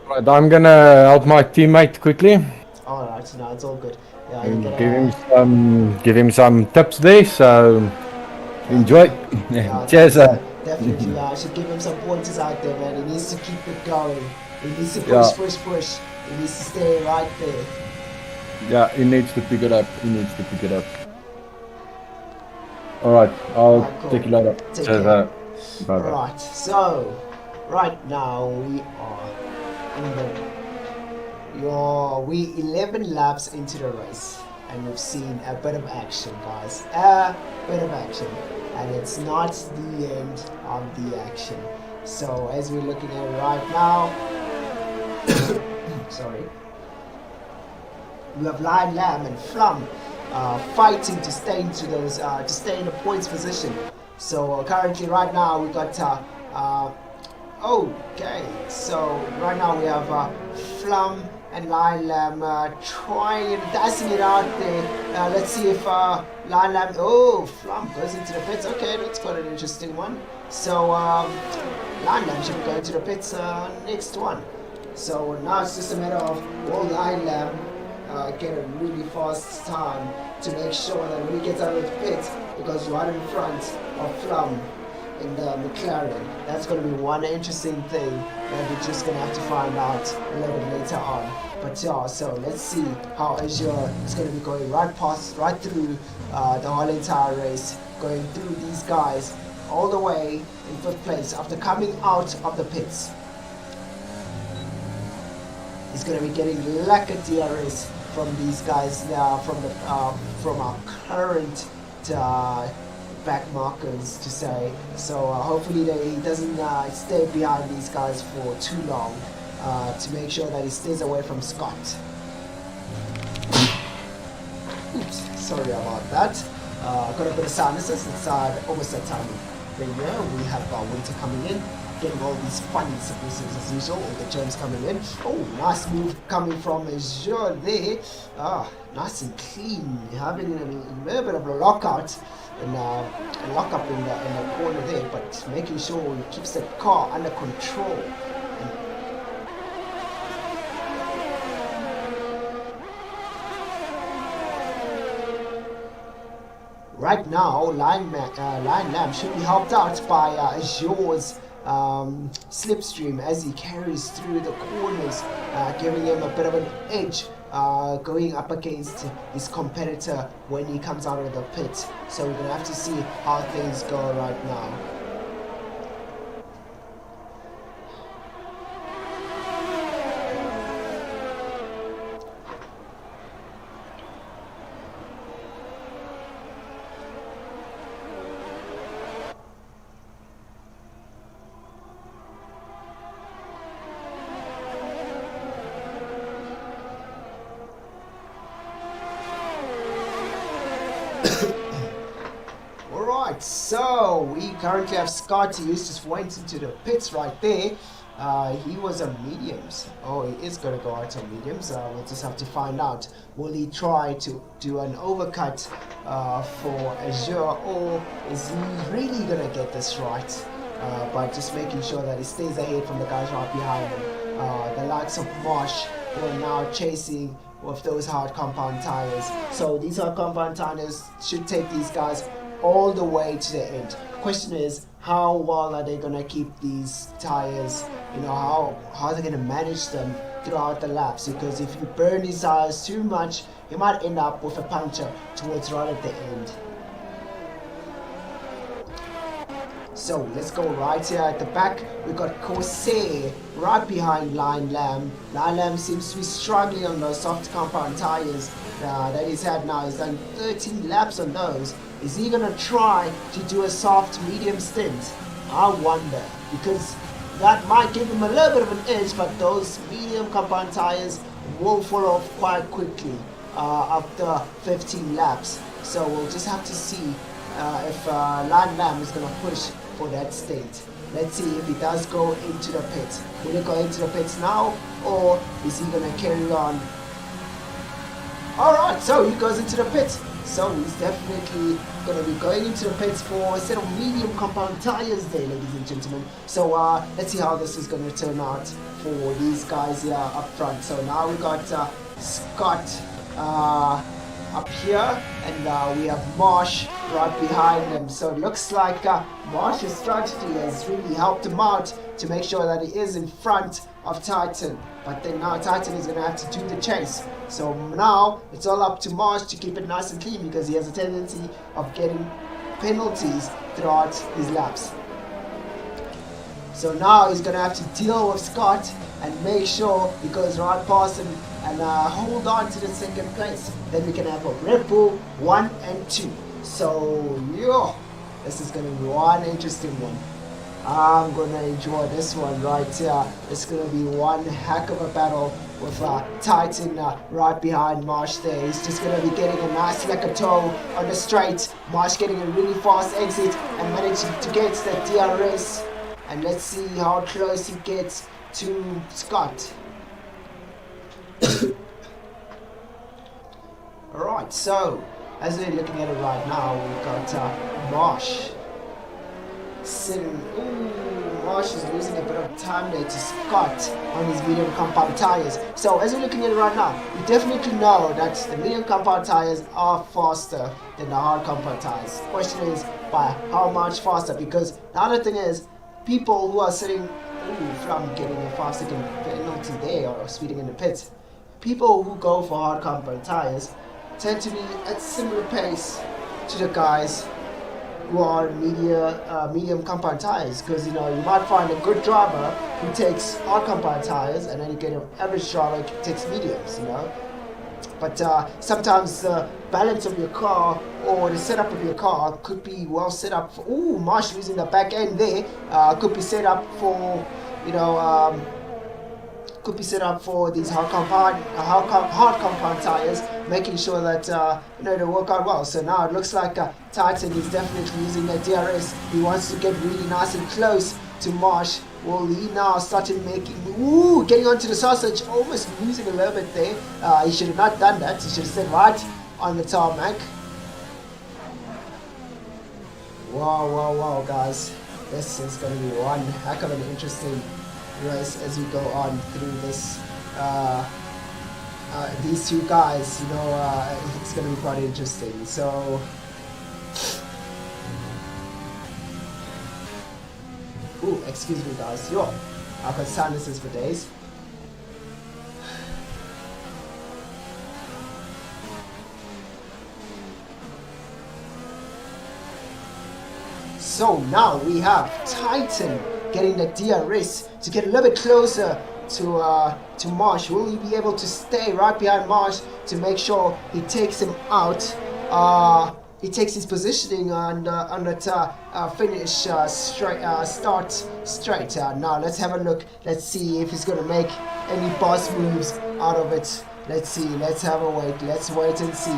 Right, I'm gonna help my teammate quickly.
Alright, no, it's all good. Yeah,
And
you
give him some tips there. So enjoy.
yeah,
Cheers.
definitely, I should give him some pointers out there, man. He needs to keep it going. He needs to
Yeah.
push. He needs to stay right there.
Yeah, he needs to pick it up. All right, I'll
Alright, cool.
take you later.
Take
Cheers.
care.
Bye-bye.
Right, so right now we are in we 11 laps into the race, and we've seen a bit of action, guys. A bit of action, and it's not the end of the action. So as we're looking at it right now, sorry, we have Lion Lamb and Flum fighting to stay into those to stay in the points position. So currently, right now, we got okay. So right now we have Flum and Lion Lamb trying and dicing it out there. Let's see if Lion Lamb. Oh, Flum goes into the pits. Okay, that's quite an interesting one. So Lion Lamb should go into the pits next one. So now it's just a matter of will Lion Lamb get a really fast time to make sure that when he gets out of the pit, it goes right in front of Flum in the McLaren. That's going to be one interesting thing that we're just going to have to find out a little bit later on. But yeah, so let's see how Azure is going to be going right through the whole entire race, going through these guys all the way in fifth place after coming out of the pits. He's going to be getting lacquer DRS from these guys now, from our current back markers to say. So hopefully he doesn't stay behind these guys for too long, to make sure that he stays away from Scott. Oops, sorry about that. Got a bit of soundness. It's almost that time of the year. We have winter coming in, getting all these funny sicknesses as usual, all the germs coming in. Oh, nice move coming from Azure there. Nice and clean, having a little bit of a lockout and a lockup in the corner there, but making sure he keeps the car under control. Right now, Lion Lamb should be helped out by Azure's slipstream as he carries through the corners, giving him a bit of an edge going up against his competitor when he comes out of the pit. So we're going to have to see how things go right now. Alright, so we currently have Scott. He just went into the pits right there. He was on mediums. Oh, he is going to go out on mediums. We'll just have to find out. Will he try to do an overcut for Azure, or is he really going to get this right by just making sure that he stays ahead from the guys right behind him? The likes of Marsh, who are now chasing with those hard compound tires. So these hard compound tires should take these guys all the way to the end. question is, how well are they gonna keep these tires? You know, how are they gonna manage them throughout the laps? Because if you burn these tires too much, you might end up with a puncture towards right at the end. So let's go right here at the back. We got Corsair right behind Lion Lamb. Lion Lamb seems to be struggling on those soft compound tires that he's had now. He's done 13 laps on those. Is he gonna try to do a soft medium stint? I wonder, because that might give him a little bit of an edge, but those medium compound tires will fall off quite quickly after 15 laps. So we'll just have to see if Lion Lamb is gonna push for that stint. Let's see if he does go into the pits. Will he go into the pits now, or is he gonna carry on? Alright, so he goes into the pits. So he's definitely gonna be going into the pits for a set of medium compound tires there, ladies and gentlemen. So let's see how this is gonna turn out for these guys here up front. So now we got Scott up here, and we have Marsh right behind him. So it looks like Marsh's strategy has really helped him out to make sure that he is in front of Titan. But then now Titan is going to have to do the chase. So now it's all up to Marsh to keep it nice and clean, because he has a tendency of getting penalties throughout his laps. So now he's going to have to deal with Scott and make sure he goes right past him and hold on to the second place. Then we can have a Red Bull 1 and 2. So yeah, this is going to be one interesting one. I'm going to enjoy this one right here. It's going to be one heck of a battle with Titan right behind Marsh there. He's just going to be getting a nice lekker toe on the straight. Marsh getting a really fast exit and managing to get the DRS. And let's see how close he gets to Scott. Alright, so as we're looking at it right now, we've got Marsh sitting. Ooh, Marsh is losing a bit of time there to Scott on his medium compound tires. So as we're looking at it right now, we definitely know that the medium compound tires are faster than the hard compound tires. The question is, by how much faster? Because the other thing is, people who are sitting from getting a 5-second penalty there or speeding in the pits, people who go for hard compound tires tend to be at similar pace to the guys who are medium compound tires, because you might find a good driver who takes hard compound tires, and then you get an average driver who takes mediums, But sometimes the balance of your car or the setup of your car could be well set up for. Ooh, Marsh using the back end there. Could be set up for, could be set up for these hard compound tires, making sure that they work out well. So now it looks like Titan is definitely using a DRS. He wants to get really nice and close to Marsh. Will he now started making, getting onto the sausage, almost losing a little bit there. He should have not done that. He should have stayed right on the tarmac. Wow, guys. This is going to be one heck of an interesting race as we go on through this. These two guys, it's going to be quite interesting. So, excuse me, guys. I've got sinuses for days. So now we have Titan getting the DRS to get a little bit closer to Marsh. Will he be able to stay right behind Marsh to make sure he takes him out? He takes his positioning on that finish start straight. Now let's have a look. Let's see if he's going to make any boss moves out of it. Let's see. Let's have a wait. Let's wait and see.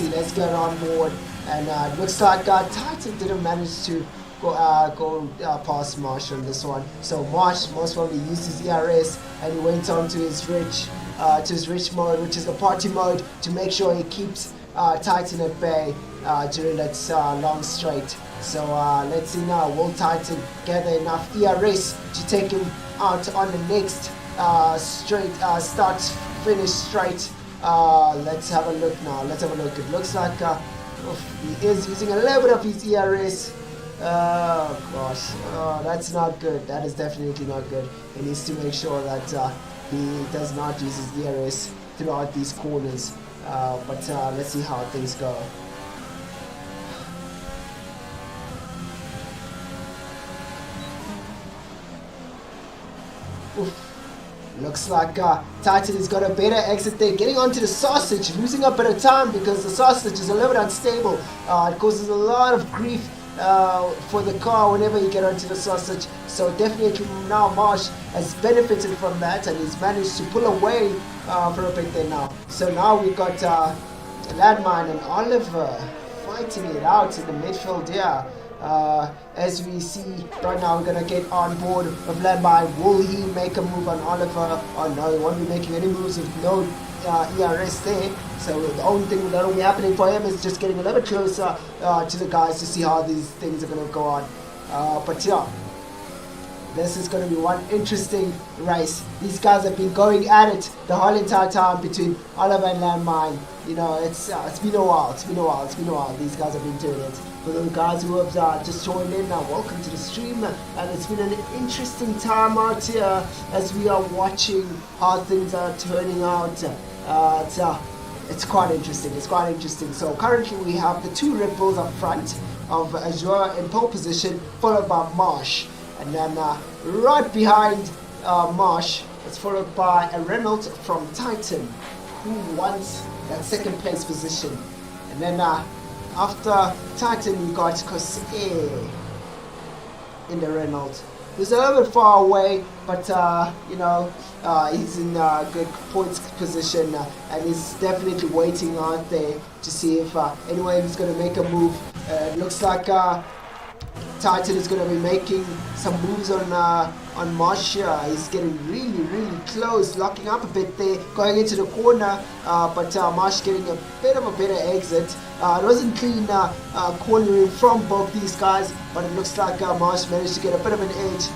Let's get on board. And it looks like Titan didn't manage to go past Marsh on this one. So Marsh most probably used his ERS and he went on to his rich mode, which is the party mode, to make sure he keeps Titan at bay during that long straight. So let's see now, will Titan gather enough ERS to take him out on the next start finish straight? Let's have a look now. It looks like he is using a little bit of his ERS. Oh gosh, oh, that's not good. That is definitely not good. He needs to make sure that he does not use his DRS throughout these corners. But let's see how things go. Oof. Looks like Titan has got a better exit there, getting onto the sausage, losing a bit of time because the sausage is a little bit unstable. It causes a lot of grief for the car whenever you get onto the sausage. So definitely now Marsh has benefited from that and he's managed to pull away for a bit there now. So now we've got Landmine and Oliver fighting it out in the midfield here. As we see right now, we're going to get on board of Landmine. Will he make a move on Oliver? Oh no, he won't be making any moves with no ERS there. So the only thing that will be happening for him is just getting a little bit closer to the guys to see how these things are going to go on. But yeah, this is going to be one interesting race. These guys have been going at it the whole entire time between Oliver and Landmine. You know, it's been a while. These guys have been doing it. For the guys who have just joined in, welcome to the stream. And it's been an interesting time out here as we are watching how things are turning out. It's quite interesting. So currently we have the two Red Bulls up front of Azure in pole position, followed by Marsh. And then right behind Marsh, it's followed by a Reynolds from Titan, who wants that second place position. And then after Titan, we got Cosé in the Reynolds. He's a little bit far away, but you know, he's in a good points position, and he's definitely waiting out there to see if anyone's going to make a move. It looks like Titan is going to be making some moves on Marsh. He's getting really close, locking up a bit there, going into the corner, but Marsh getting a bit of a better exit. It wasn't clean cornering from both these guys, but it looks like Marsh managed to get a bit of an edge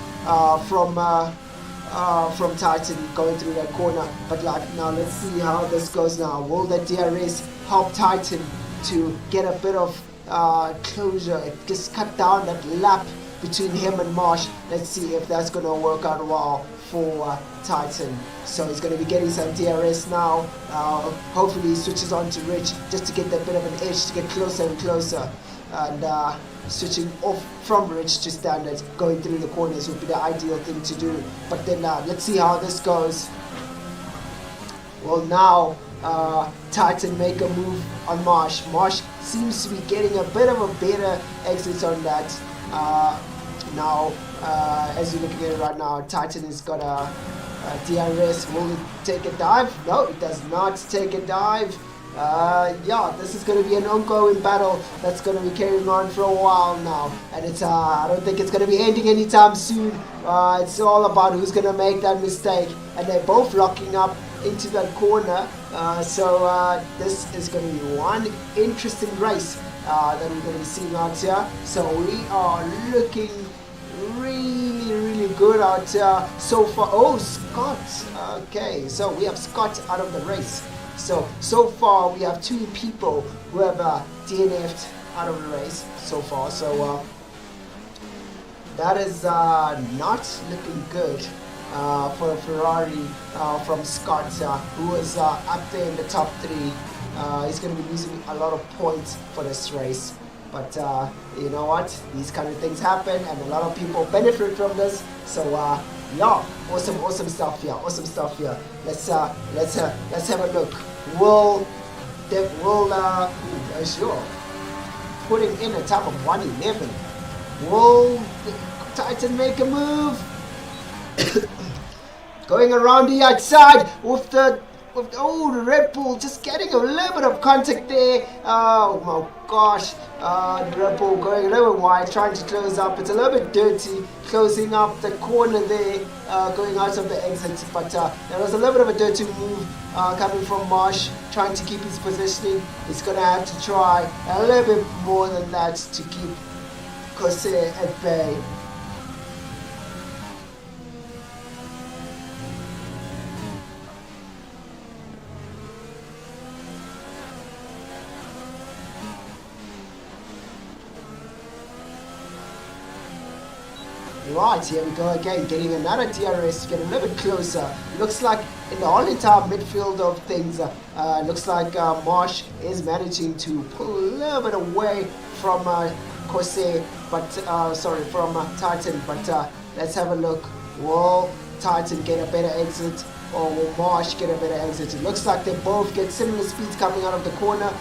from Titan going through that corner. But now let's see how this goes now. Will the DRS help Titan to get a bit of closure? It just cut down that lap between him and Marsh. Let's see if that's going to work out well for Titan. So he's going to be getting some DRS now. Hopefully he switches on to Rich just to get that bit of an edge, to get closer and closer. And switching off from Rich to standard, going through the corners would be the ideal thing to do. But then let's see how this goes. Well, now Titan make a move on Marsh. Marsh seems to be getting a bit of a better exit on that. Now, as you're looking at it right now, Titan has got a DRS. Will it take a dive? No, it does not take a dive. Yeah, this is going to be an ongoing battle that's going to be carrying on for a while now, and it's I don't think it's going to be ending anytime soon. It's all about who's going to make that mistake, and they're both locking up into that corner. So this is going to be one interesting race that we're going to be seeing out here. So we are looking really good out here so far. Oh, Scott. Okay, so we have Scott out of the race. So far we have two people who have DNF'd out of the race so far. So that is not looking good for a Ferrari from Scott, who was up there in the top three. He's going to be losing a lot of points for this race. But you know what? These kind of things happen, and a lot of people benefit from this. So yeah, awesome stuff here. Awesome stuff here. Let's have a look. Sure. Putting in a top of 111. Will Titan make a move? Going around the outside with the Red Bull just getting a little bit of contact there. Oh my gosh. The Red Bull going a little bit wide, trying to close up. It's a little bit dirty, closing up the corner there, going out of the exit. But there was a little bit of a dirty move coming from Marsh, trying to keep his positioning. He's going to have to try a little bit more than that to keep Cosé at bay. Right, here we go again, getting another DRS to get a little bit closer. Looks like in the whole entire midfield of things, looks like Marsh is managing to pull a little bit away from Corsair, but sorry, from Titan. But let's have a look. Will Titan get a better exit, or will Marsh get a better exit? It looks like they both get similar speeds coming out of the corner.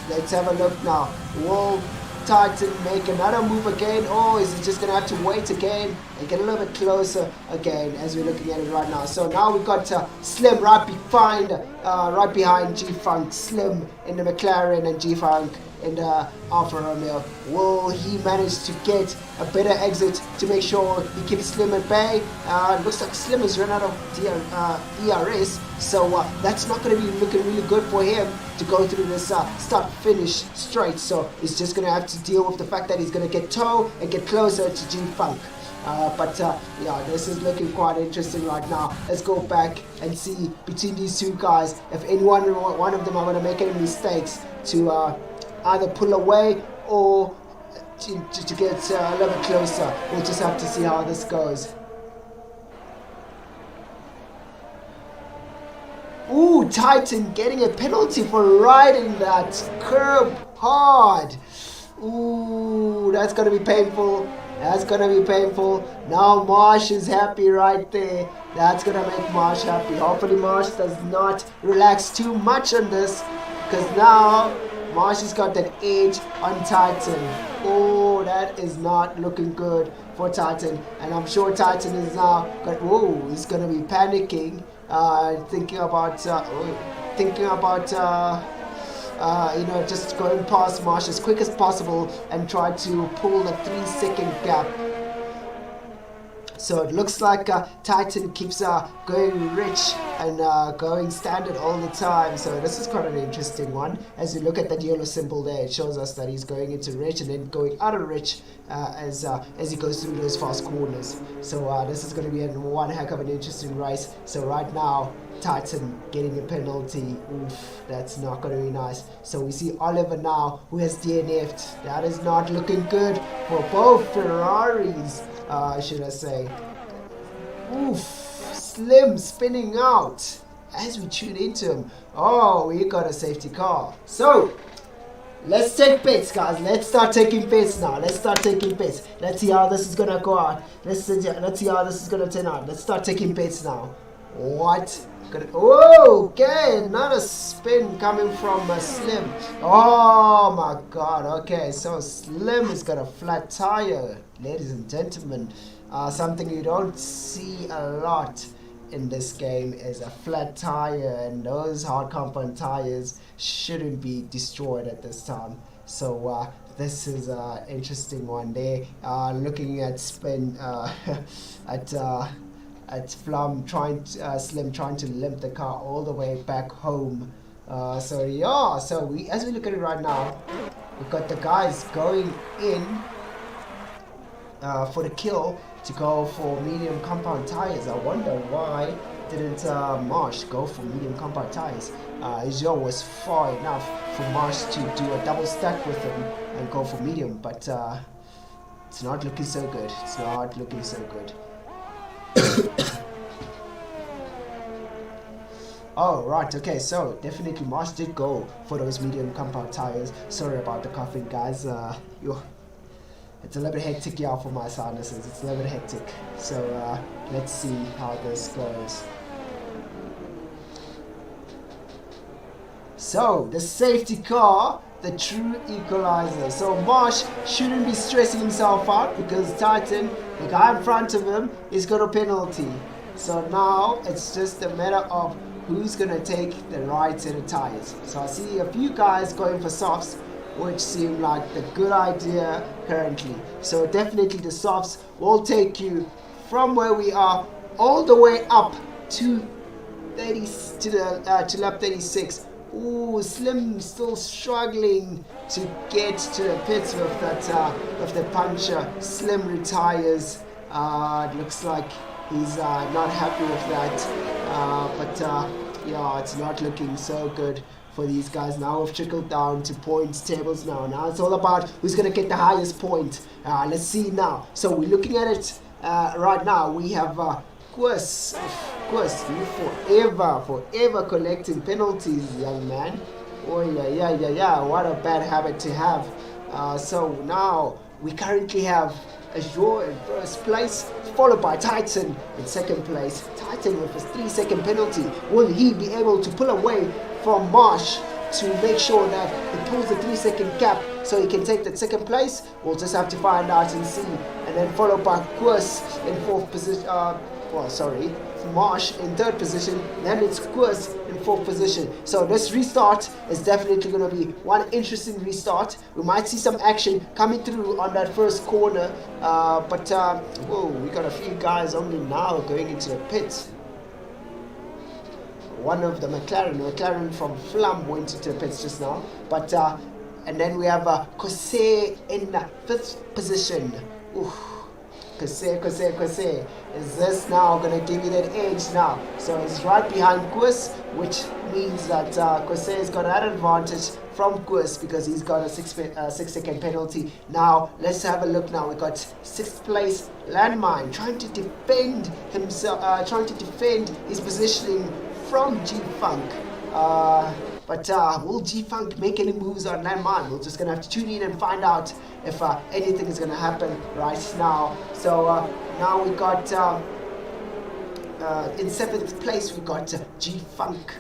Let's have a look now. Will Titan make another move again, or is it just gonna have to wait again and get a little bit closer again as we're looking at it right now? So now we've got Slim right behind G-Funk. Slim in the McLaren and G-Funk in the Alfa Romeo. Will he manage to get a better exit to make sure he keeps Slim at bay? Looks like Slim has run out of ERS, so that's not going to be looking really good for him to go through this start-finish straight. So he's just going to have to deal with the fact that he's going to get toe and get closer to G-Funk. Yeah, this is looking quite interesting right now. Let's go back and see between these two guys if one of them are going to make any mistakes to either pull away or to get a little bit closer. We'll just have to see how this goes. Ooh, Titan getting a penalty for riding that curb hard. Ooh, that's going to be painful. That's going to be painful. Now Marsh is happy right there. That's going to make Marsh happy. Hopefully Marsh does not relax too much on this, because now Marsh has got that edge on Titan. Oh, that is not looking good for Titan. And I'm sure Titan is now he's going to be panicking, thinking about just going past Marsh as quick as possible and try to pull the 3-second gap. So it looks like Titan keeps going rich and going standard all the time. So this is quite an interesting one. As you look at that yellow symbol there, it shows us that he's going into rich and then going out of rich as he goes through those fast corners. So this is going to be one heck of an interesting race. So right now, Titan getting a penalty. Oof, that's not going to be nice. So we see Oliver now, who has DNF'd. That is not looking good for both Ferraris, should I say. Oof, Slim spinning out as we tune into him. Oh, we got a safety car. So let's take bets, guys. Let's start taking bets now. Let's start taking bets. Let's see how this is going to go out. Let's see how this is going to turn out. Let's start taking bets now. What? Oh, okay, another spin coming from Slim. Oh my god, okay, so Slim has got a flat tire, ladies and gentlemen. Something you don't see a lot in this game is a flat tire, and those hard compound tires shouldn't be destroyed at this time. So this is an interesting one there. Looking at spin at Slim trying to limp the car all the way back home. So yeah, so as we look at it right now, we've got the guys going in for the kill to go for medium compound tires. I wonder why didn't Marsh go for medium compound tires. His yaw was far enough for Marsh to do a double stack with him and go for medium, but it's not looking so good. It's not looking so good. Oh, right, okay, so definitely Marsh did go for those medium compound tires. Sorry about the coughing, guys. It's a little bit hectic here for my sinuses. It's a little bit hectic. So let's see how this goes. So the safety car, the true equalizer. So Marsh shouldn't be stressing himself out because Titan, the guy in front of him, is got a penalty. So now it's just a matter of who's going to take the right set of tires. So I see a few guys going for softs, which seem like the good idea currently. So definitely the softs will take you from where we are all the way up to lap 36. Ooh, Slim still struggling to get to the pits with that puncher. Slim retires. It looks like he's not happy with that. But yeah, it's not looking so good for these guys. Now we've trickled down to points tables now. Now it's all about who's going to get the highest point. Let's see now. So we're looking at it Right now we have Quest. You forever collecting penalties, young man. Oh yeah. What a bad habit to have. So now we currently have Azure in first place, followed by Titan in second place. Titan with his 3-second penalty. Will he be able to pull away from Marsh to make sure that he pulls the 3-second gap so he can take that second place? We'll just have to find out and see. And then followed by Kurs in fourth position. Marsh in third position. Then it's Kurs in fourth position. So this restart is definitely going to be one interesting restart. We might see some action coming through on that first corner. Whoa, we got a few guys only now going into the pit. One of the McLaren from Flum went into the pits just now. And then we have Kose in the 5th position. Ooh. Kose. Is this now going to give you that edge now? So it's right behind Kurs, which means that Kose has got an advantage from Kurs because he's got a 6-second penalty. Now, let's have a look now. We got 6th place Landmine trying to defend himself, trying to defend his positioning from G-Funk. Will G-Funk make any moves on Landmine? We're just going to have to tune in and find out if anything is going to happen right now. So now we got, in 7th place, we got G-Funk.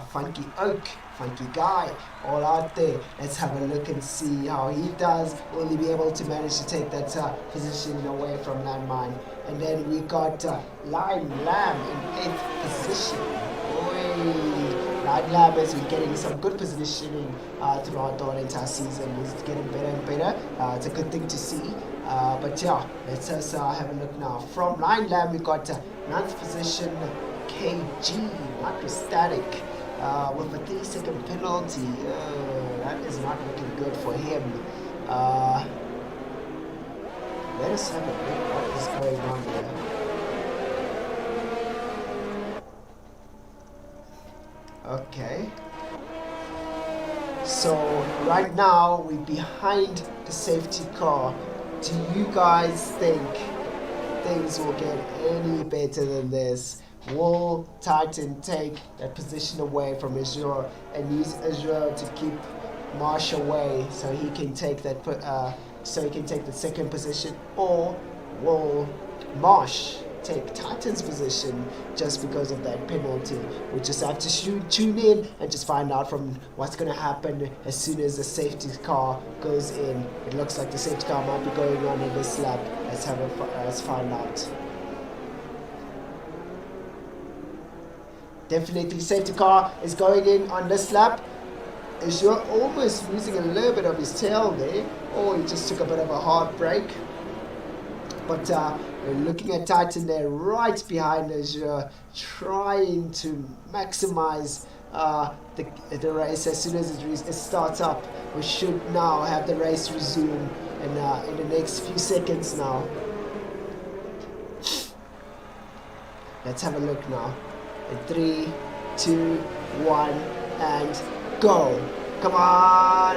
Funky Oak, funky guy, all out there. Let's have a look and see how he does. Will he be able to manage to take that position away from Landmine? And then we got Lime Lamb in 8th position. Lime Lamb has been getting some good positioning throughout the entire season. He's getting better and better. It's a good thing to see. Let's just have a look now. From Lime Lamb, we got 9th position KG, Microstatic, with a 3-second penalty. That is not looking good for him. Let us have a look what is going on there. Okay. So right now we're behind the safety car. Do you guys think things will get any better than this? Will Titan take that position away from Azure and use Azure to keep Marsh away so he can take that the second position, or will Marsh take Titan's position just because of that penalty? We just have to tune in and just find out from what's going to happen as soon as the safety car goes in. It looks like the safety car might be going on in this lap. Let's find out. Definitely safety car is going in on this lap. Azure almost losing a little bit of his tail there. Oh, he just took a bit of a hard break. But we're looking at Titan there right behind Azure, trying to maximize the race. As soon as it starts up, we should now have the race resume in the next few seconds now. Let's have a look now. In 3, 2, 1, and go. Come on.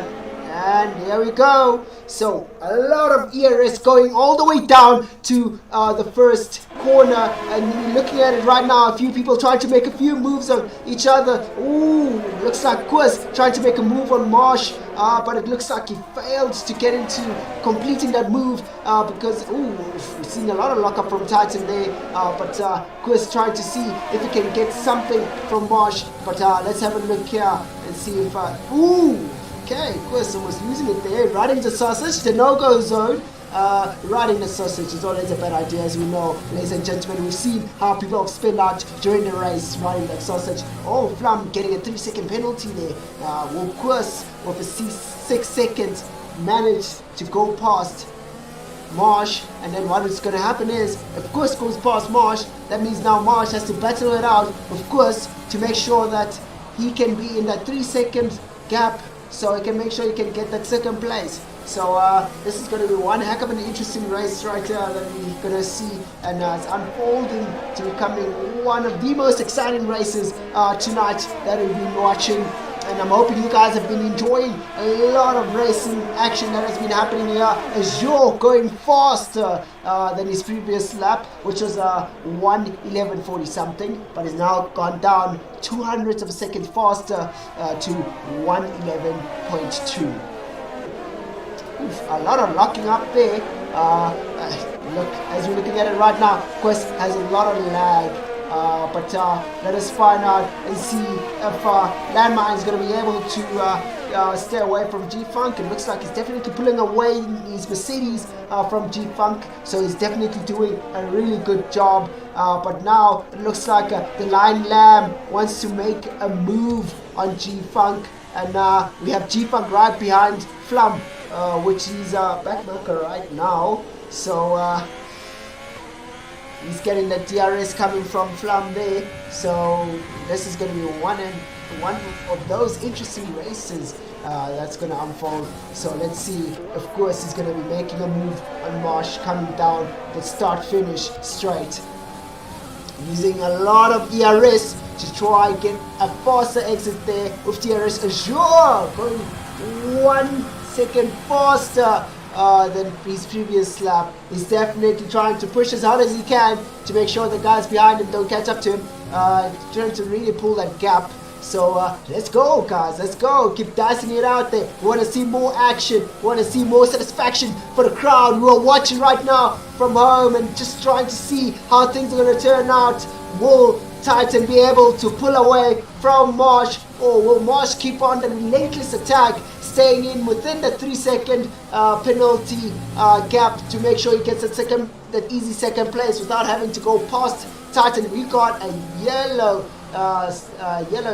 And here we go. So a lot of ERS going all the way down to the first corner, and you're looking at it right now. A few people trying to make a few moves on each other. Ooh, looks like Kurs trying to make a move on Marsh, but it looks like he failed to get into completing that move because we've seen a lot of lockup from Titan there. But Kurs trying to see if he can get something from Marsh. But let's have a look here and see if okay, Kurs was losing it there. Riding the sausage, the no-go zone. Riding the sausage is always a bad idea, as we know, ladies and gentlemen. We've seen how people have spent out during the race riding that sausage. Oh, Flum getting a 3-second penalty there. Will Kurs, with a 6 seconds, manage to go past Marsh? And then what is going to happen is, if Kurs goes past Marsh, that means now Marsh has to battle it out with Kurs to make sure that he can be in that 3-second gap, so he can make sure he can get that second place. So this is going to be one heck of an interesting race right here that we're going to see, and it's unfolding to becoming one of the most exciting races tonight that we've been watching. and I'm hoping you guys have been enjoying a lot of racing action that has been happening here. Azure going faster than his previous lap, which was 1:11:40 something, but has now gone down 200ths of a second faster to 1:11.2. A lot of locking up there. Look, as we're looking at it right now, Quest has a lot of lag. But let us find out and see if Landmine is going to be able to stay away from G-Funk. It looks like he's definitely pulling away his Mercedes from G-Funk, so he's definitely doing a really good job. But now it looks like the Lion Lamb wants to make a move on G-Funk, and we have G-Funk right behind Flum, which is backmarker right now. So he's getting the DRS coming from Flum there. So this is going to be one of those interesting races that's going to unfold. So let's see. Of course, he's going to be making a move on Marsh, coming down the start-finish straight, using a lot of ERS to try and get a faster exit there with DRS Azure going 1 second faster than his previous lap. He's definitely trying to push as hard as he can to make sure the guys behind him don't catch up to him, trying to really pull that gap. So let's go, guys, let's go, keep dicing it out there. We want to see more action, we want to see more satisfaction for the crowd who are watching right now from home and just trying to see how things are going to turn out. Will Titan be able to pull away from Marsh, or will Marsh keep on the relentless attack, staying in within the 3-second penalty gap to make sure he gets that easy second place without having to go past Titan? We got a yellow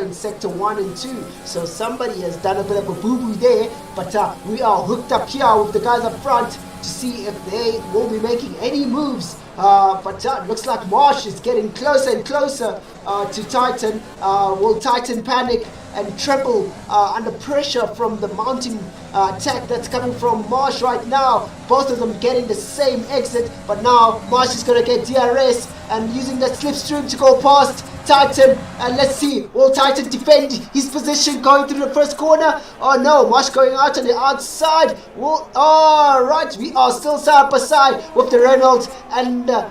in sector 1 and 2, so somebody has done a bit of a boo-boo there, but we are hooked up here with the guys up front to see if they will be making any moves. But it looks like Marsh is getting closer and closer to Titan. Will Titan panic and tremble under pressure from the mounting attack that's coming from Marsh right now? Both of them getting the same exit, but now Marsh is going to get DRS and using that slipstream to go past Titan. And let's see, will Titan defend his position going through the first corner? Oh no, Marsh going out on the outside. Right, we are still side by side with the Reynolds and the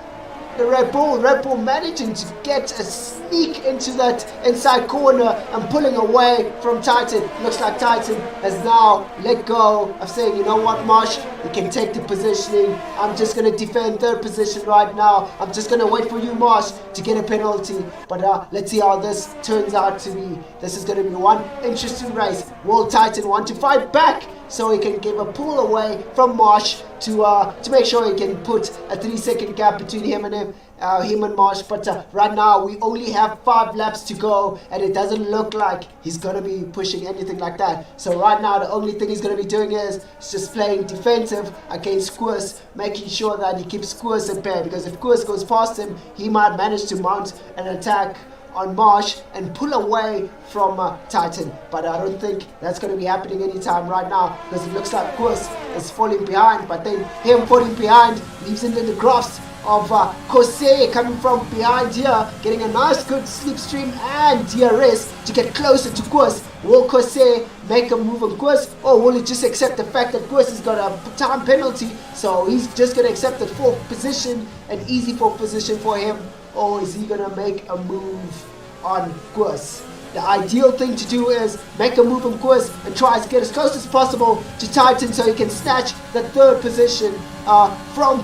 Red Bull managing to get a sneak into that inside corner and pulling away from Titan. Looks like Titan has now let go of saying, you know what, Marsh, you can take the positioning. I'm just going to defend third position right now. I'm just going to wait for you, Marsh, to get a penalty. But let's see how this turns out to be. This is going to be one interesting race. Will Titan want to fight back so he can give a pull away from Marsh to make sure he can put a 3-second gap between him and Marsh? But right now we only have 5 laps to go, and it doesn't look like he's gonna be pushing anything like that. So right now the only thing he's gonna be doing is just playing defensive against Koos, making sure that he keeps Koos at bay, because if Koos goes past him, he might manage to mount an attack on Marsh and pull away from Titan. But I don't think that's going to be happening anytime right now, because it looks like Koos is falling behind, but then him falling behind leaves him in the grasp of Kose coming from behind here, getting a nice good slipstream and DRS to get closer to Koos. Will Kose make a move on Koos, or will he just accept the fact that Koos has got a time penalty, so he's just going to accept the 4th position, an easy 4th position for him? Or is he gonna make a move on Koos? The ideal thing to do is make a move on Koos and try to get as close as possible to Titan so he can snatch the 3rd position from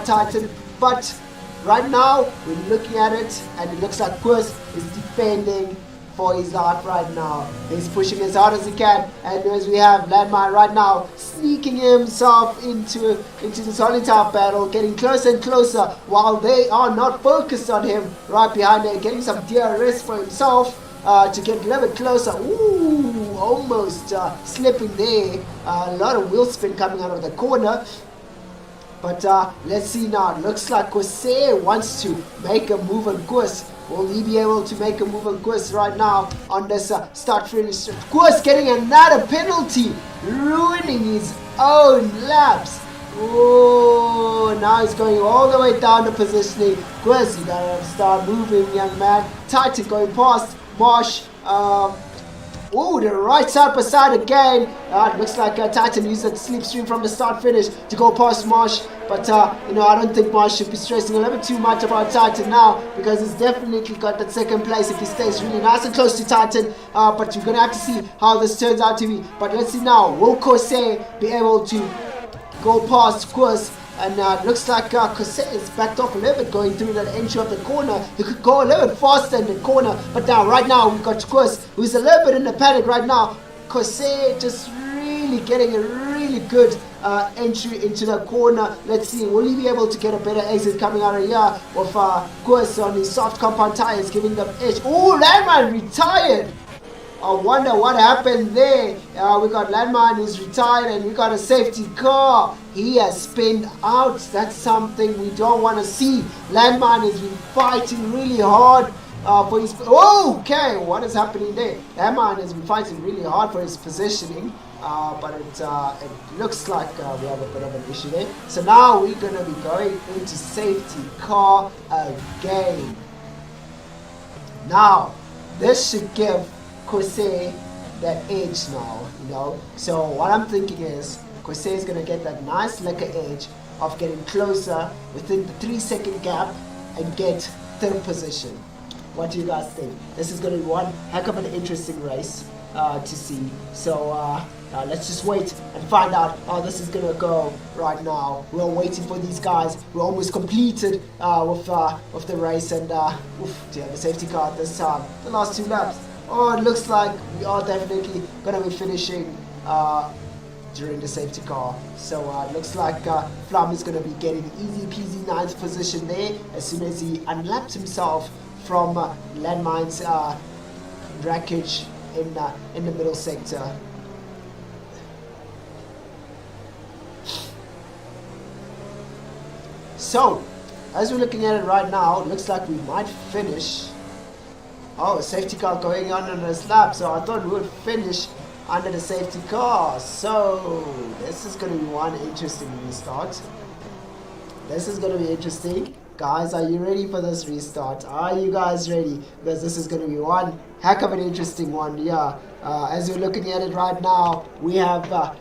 Titan. But right now we're looking at it, and it looks like Koos is defending for his life right now. He's pushing as hard as he can, and as we have Landmine right now sneaking himself into the solitaire battle, getting closer and closer while they are not focused on him right behind there, getting some DRS for himself to get a little bit closer. Ooh, almost slipping there. A lot of wheel spin coming out of the corner. But let's see now. It looks like Kose wants to make a move on Koos. Will he be able to make a move on Koos right now on this start finish? Koos getting another penalty, ruining his own laps. Oh, now he's going all the way down the positioning. Koos, you gotta start moving, young man. Titan going past Marsh. Oh, the right side per side again. It looks like Titan used that slipstream from the start finish to go past Marsh. But, you know, I don't think Marsh should be stressing a little bit too much about Titan now, because he's definitely got that second place if he stays really nice and close to Titan. But you're going to have to see how this turns out to be. But let's see now. Will Corsair be able to go past Kurs? And it looks like Corsair is backed off a little bit going through that entry of the corner. He could go a little bit faster in the corner. But now, right now, we've got Kurs, who's a little bit in the panic right now. Corsair just really getting a really good entry into the corner. Let's see, will he be able to get a better exit coming out of here with Kurs on his soft compound tires giving them edge. Oh, Landmine retired! I wonder what happened there. We got Landmine who's retired, and we got a safety car. He has spinned out. That's something we don't want to see. Landmine has been fighting really hard for his... Oh, okay, what is happening there? Landmine has been fighting really hard for his positioning. But it looks like we have a bit of an issue there. So now we're going to be going into safety car again. Now, this should give Corsair that edge now, you know. So what I'm thinking is Corsair is going to get that nice liquor edge of getting closer within the 3-second gap and get third position. What do you guys think? This is going to be one heck of an interesting race to see. So let's just wait and find out how this is going to go right now. We're waiting for these guys. We're almost completed with the race, and do you have a safety car this time? The last 2 laps. Oh, it looks like we are definitely going to be finishing during the safety car. So it looks like Flum is going to be getting easy peasy 9th position there as soon as he unlapped himself from Landmine's wreckage in the middle sector. So, as we're looking at it right now, it looks like we might finish. Oh, a safety car going on this lap, so I thought we would finish under the safety car. So, this is going to be one interesting restart. This is going to be interesting. Guys, are you ready for this restart? Are you guys ready? Because this is going to be one heck of an interesting one, yeah. As we're looking at it right now, we have,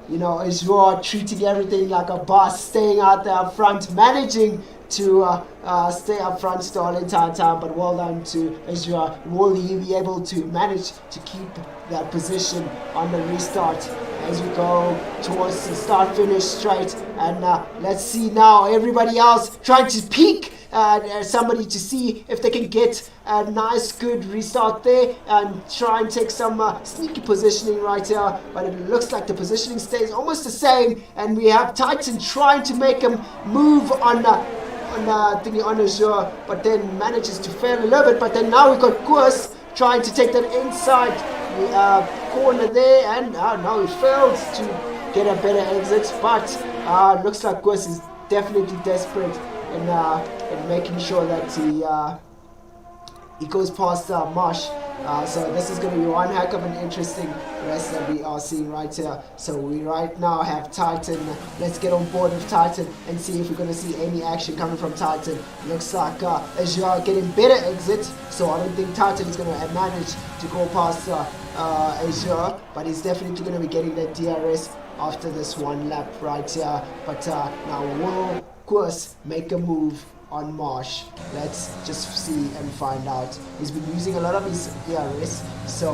you know, Azure treating everything like a boss, staying out there up front, managing to stay up front the whole entire time, but well done to Azure. Will he be able to manage to keep that position on the restart as we go towards the start finish straight? And let's see now everybody else trying to peek somebody to see if they can get a nice good restart there and try and take some sneaky positioning right here, but it looks like the positioning stays almost the same, and we have Titan trying to make him move on Azure, but then manages to fail a little bit. But then now we've got Kurs trying to take that inside corner there, and now he fails to get a better exit. But it looks like Kurs is definitely desperate in making sure that he goes past Marsh. So this is going to be one heck of an interesting race that we are seeing right here. So we right now have Titan. Let's get on board with Titan and see if we're going to see any action coming from Titan. Looks like Azure getting better exit, so I don't think Titan is going to manage to go past Azure, but he's definitely going to be getting that DRS after this one lap right here. But now will Kurs make a move on Marsh? Let's just see and find out. He's been using a lot of his DRS, so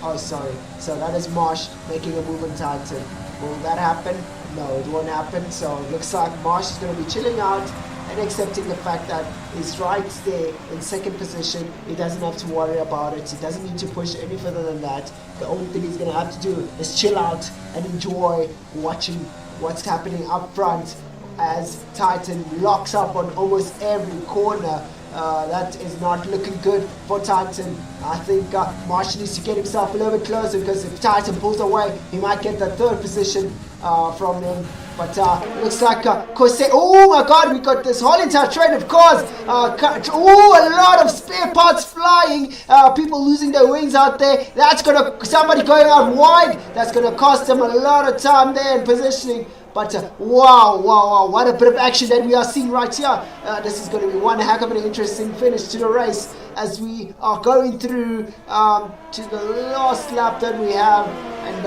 oh sorry, so that is Marsh making a move on Titan. Will that happen? No, it won't happen. So it looks like Marsh is going to be chilling out and accepting the fact that he's right there in second position. He doesn't have to worry about it. He doesn't need to push any further than that. The only thing he's going to have to do is chill out and enjoy watching what's happening up front as Titan locks up on almost every corner. That is not looking good for Titan. I think Marsh needs to get himself a little bit closer, because if Titan pulls away, he might get the third position from him. But looks like Corsair. Oh my god, we got this whole entire train of cars. Oh, a lot of spare parts flying. People losing their wings out there. That's gonna, somebody going out wide. That's gonna cost them a lot of time there in positioning. But wow, what a bit of action that we are seeing right here. This is going to be one heck of an interesting finish to the race. as we are going through to the last lap that we have, and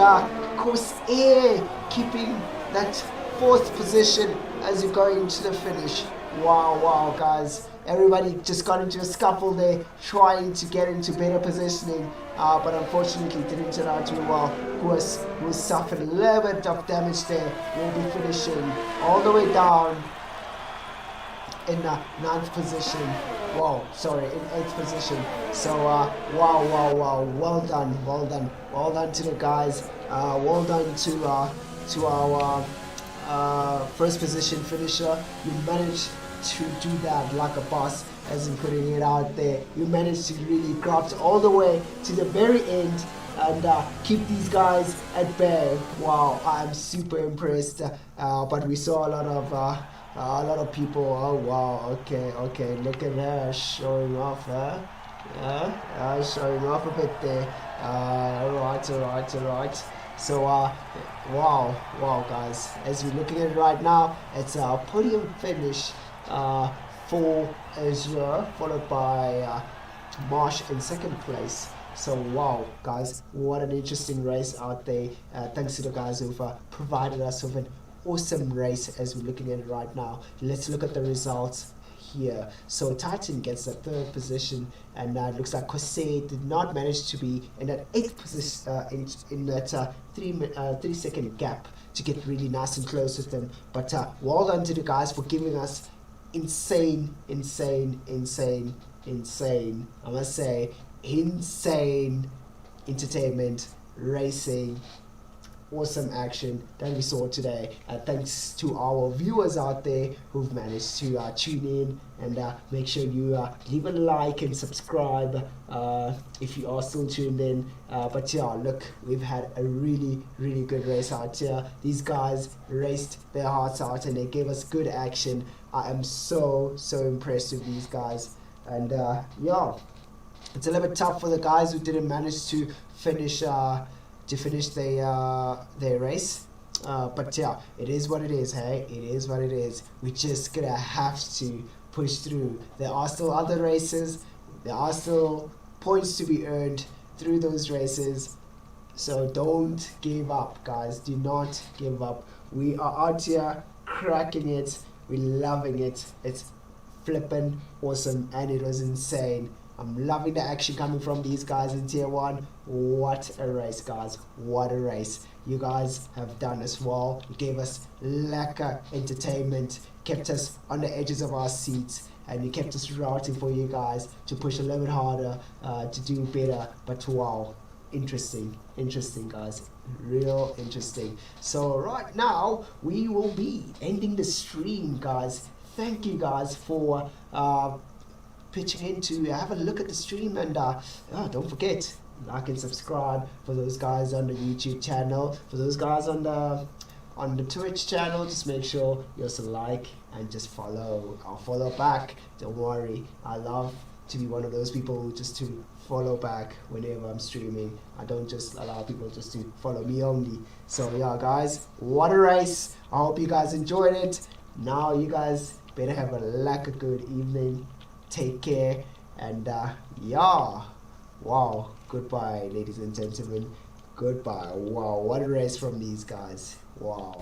Corsair keeping that 4th position as you go into the finish. Wow, guys. Everybody just got into a scuffle there, trying to get into better positioning, but unfortunately it didn't turn out too well. Koos will suffer a little bit of damage there. Will be finishing all the way down in 9th position. Whoa, sorry, in 8th position. So wow, well done to the guys. Well done to our 1st position finisher. You managed to do that like a boss, as in putting it out there. You managed to really graft all the way to the very end and keep these guys at bay. Wow, I'm super impressed. But we saw a lot of people. Oh wow, okay, look at her showing off, huh? Yeah, showing off a bit there. Alright. So wow guys, as we're looking at it right now, it's a podium finish for Azure, followed by Marsh in 2nd place. So wow guys, what an interesting race out there. Thanks to the guys who've provided us with an awesome race as we're looking at it right now. Let's look at the results here. So Titan gets the 3rd position, and it looks like Corsair did not manage to be in that 8th position, in that 3-second gap to get really nice and close with them. But well done to the guys for giving us insane, I must say, insane entertainment, racing, awesome action that we saw today. Thanks to our viewers out there who've managed to tune in, and make sure you leave a like and subscribe if you are still tuned in. But yeah, look, we've had a really good race out here. These guys raced their hearts out and they gave us good action. I am so impressed with these guys, and yeah, it's a little bit tough for the guys who didn't manage to finish their race, but yeah, it is what it is. Hey, it is what it is. We just gonna have to push through. There are still other races, there are still points to be earned through those races, so don't give up guys, do not give up. We are out here cracking it, we're loving it. It's flippin' awesome, and it was insane. I'm loving the action coming from these guys in tier 1. What a race guys, what a race. You guys have done as well. You gave us lekker entertainment, kept us on the edges of our seats, and you kept us rooting for you guys to push a little bit harder, to do better. But wow, interesting guys, real interesting. So right now we will be ending the stream guys. Thank you guys for pitching in to have a look at the stream, and don't forget, like and subscribe for those guys on the YouTube channel, for those guys on the Twitch channel. Just make sure you also like and just follow. I'll follow back, don't worry. I love to be one of those people who just to follow back whenever I'm streaming. I don't just allow people just to follow me only. So yeah guys, what a race. I hope you guys enjoyed it. Now you guys better have a lekker good evening. Take care, and yeah, wow, goodbye ladies and gentlemen, goodbye. Wow, what a race from these guys. Wow.